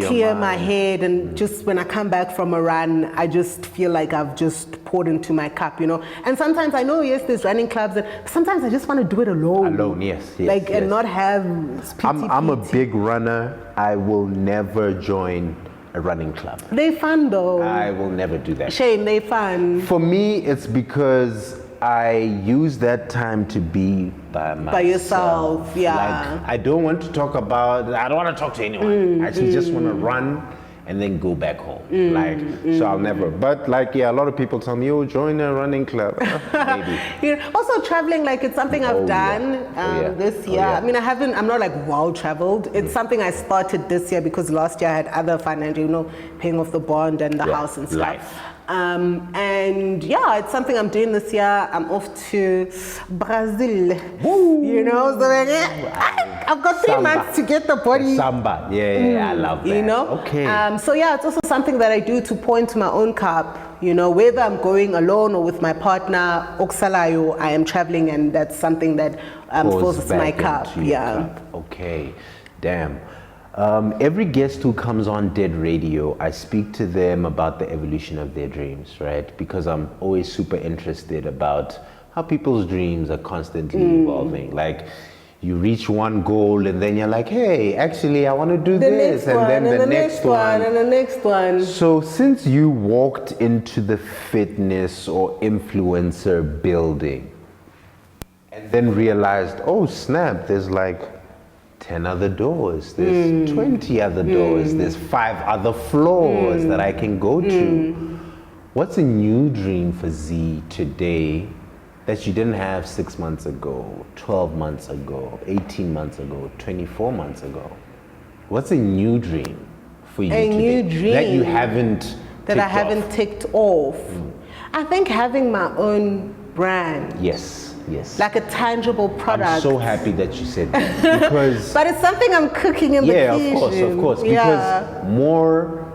clear my mind. head, and just when I come back from a run, I just feel like I've just poured into my cup, And sometimes I know, yes, there's running clubs, but sometimes I just want to do it alone. Alone, yes. Like, yes. and not have I'm a big runner. I will never join a running club. They fun though. I will never do that. Shame, they fun. For me, it's because I use that time to be by myself. yourself, yeah. Like, I don't want to talk to anyone. I actually just want to run and then go back home. So I'll never. But a lot of people tell me, oh, join a running club. Maybe. Also traveling, like it's something I've done this year. yeah. I mean, I'm not like well traveled. It's something I started this year because last year I had other financial, paying off the bond and the house and stuff. Life. And yeah, it's something I'm doing this year. I'm off to Brazil. Woo. So I've got 3 months to get the body. Samba. Yeah, I love that. Okay. So yeah, it's also something that I do to pour into my own cup. Whether I'm going alone or with my partner, Oksalayo, I am traveling, and that's something that fills my cup. Yeah. Okay. Damn. Every guest who comes on Dead Radio, I speak to them about the evolution of their dreams, right? Because I'm always super interested about how people's dreams are constantly evolving. Like, you reach one goal and then you're like, hey, actually, I want to do this. And then the next one. And the next one. So since you walked into the fitness or influencer building and then realized, oh, snap, there's like 10 other doors, there's 20 other doors, there's 5 other floors that I can go to. What's a new dream for Z today that you didn't have 6 months ago, 12 months ago, 18 months ago, 24 months ago? What's a new dream for you today? New dream that you haven't that I haven't ticked off? I think having my own brand. Yes. Like a tangible product. I'm so happy that you said that because but it's something I'm cooking in the kitchen. of course. Because more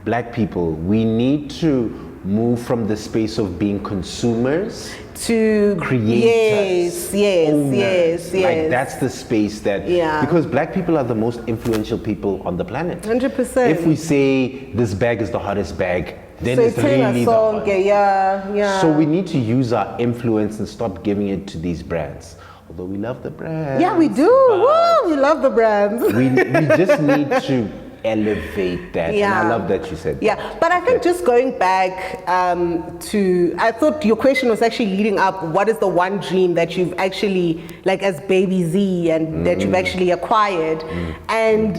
black people, we need to move from the space of being consumers to creators. Yes. Like that's the space that because black people are the most influential people on the planet. 100%. If we say this bag is the hottest bag, then so it's really the hottest. So we need to use our influence and stop giving it to these brands. Although we love the brands. Yeah, we do. Woo, we love the brands. we just need to elevate that. And I love that you said that. Yeah, but I think just going back I thought your question was actually leading up, what is the one dream that you've actually, like as baby Z, and that you've actually acquired? And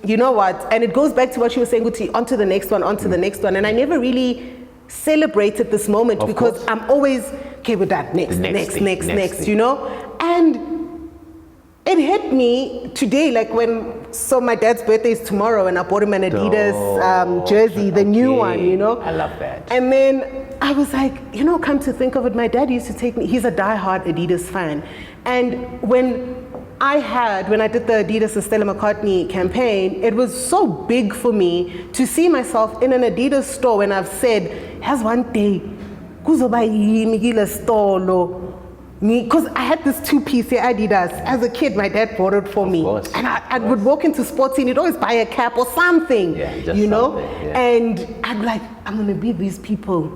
you know what? And it goes back to what you were saying, Guti, onto the next one, onto the next one. And I never really celebrated this moment Of because course. I'm always, okay, with that, next, thing. you know? And it hit me today, like so my dad's birthday is tomorrow and I bought him an Adidas jersey, the new one, you know? I love that. And then I was like, you know, come to think of it, my dad used to take me, he's a diehard Adidas fan. And when I did the Adidas and Stella McCartney campaign, it was so big for me to see myself in an Adidas store when I've said, has one day, kuzoba yini kile store. Because I had this 2-piece here, Adidas. As a kid, my dad bought it for me. Course, and I would walk into sports and he'd always buy a cap or something, just you know? something, yeah. And I'd be like, I'm going to be these people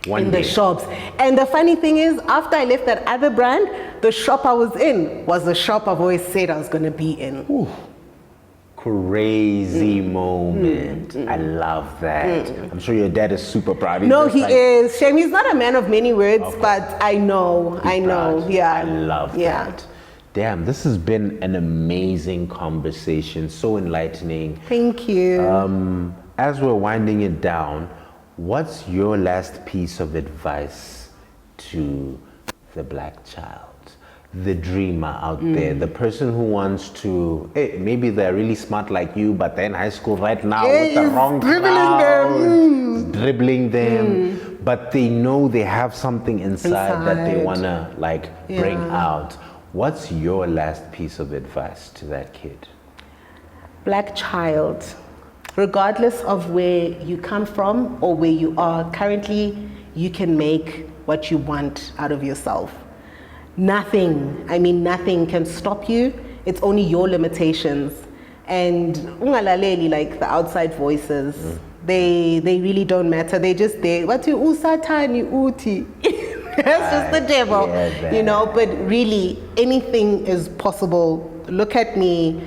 One in day. the shops. And the funny thing is, after I left that other brand, the shop I was in was the shop I've always said I was going to be in. Ooh. Crazy moment. I love that. I'm sure your dad is super proud. He's No, just he like, is. Shame he's not a man of many words, but I know. proud. Yeah. I love that. Damn, this has been an amazing conversation, so enlightening. Thank you. As we're winding it down, what's your last piece of advice to the black child, the dreamer out there, the person who wants to, hey, maybe they're really smart like you, but they're in high school right now with the wrong crowd, dribbling them, but they know they have something inside that they want to bring out. What's your last piece of advice to that kid? Black child, regardless of where you come from or where you are currently, you can make what you want out of yourself. Nothing can stop you. It's only your limitations. And ungalaleli, like the outside voices, they really don't matter. They just there. What you usatani uti. That's just the devil, you know. But really, anything is possible. Look at me.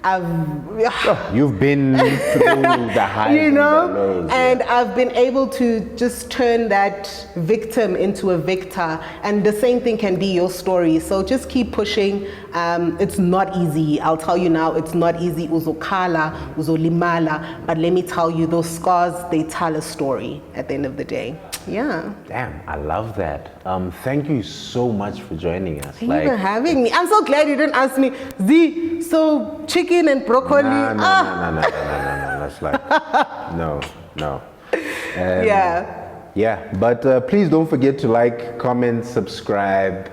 You've been through the highs you know, and the lows, and I've been able to just turn that victim into a victor, and the same thing can be your story. So just keep pushing. It's not easy. I'll tell you now, it's not easy. Uzokhala, uzolimala, but let me tell you, those scars, they tell a story at the end of the day. Yeah. Damn, I love that. Thank you so much for joining us. Thank you for having me. I'm so glad you didn't ask me, Z, so chicken and broccoli. No. That's like, no. Yeah, but please don't forget to like, comment, subscribe.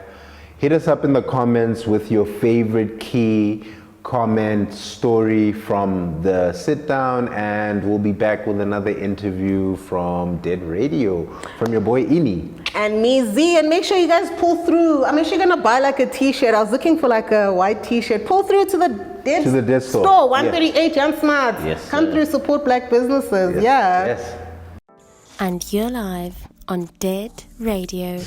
Hit us up in the comments with your favorite key comment story from the sit down, and we'll be back with another interview from Dead Radio from your boy Ini and me, Z. And make sure you guys pull through. I'm actually gonna buy like a t-shirt. I was looking for like a white t-shirt. Pull through to the Dead store 138 SMUTS. Yes, come through, support black businesses. Yes. And you're live on Dead Radio.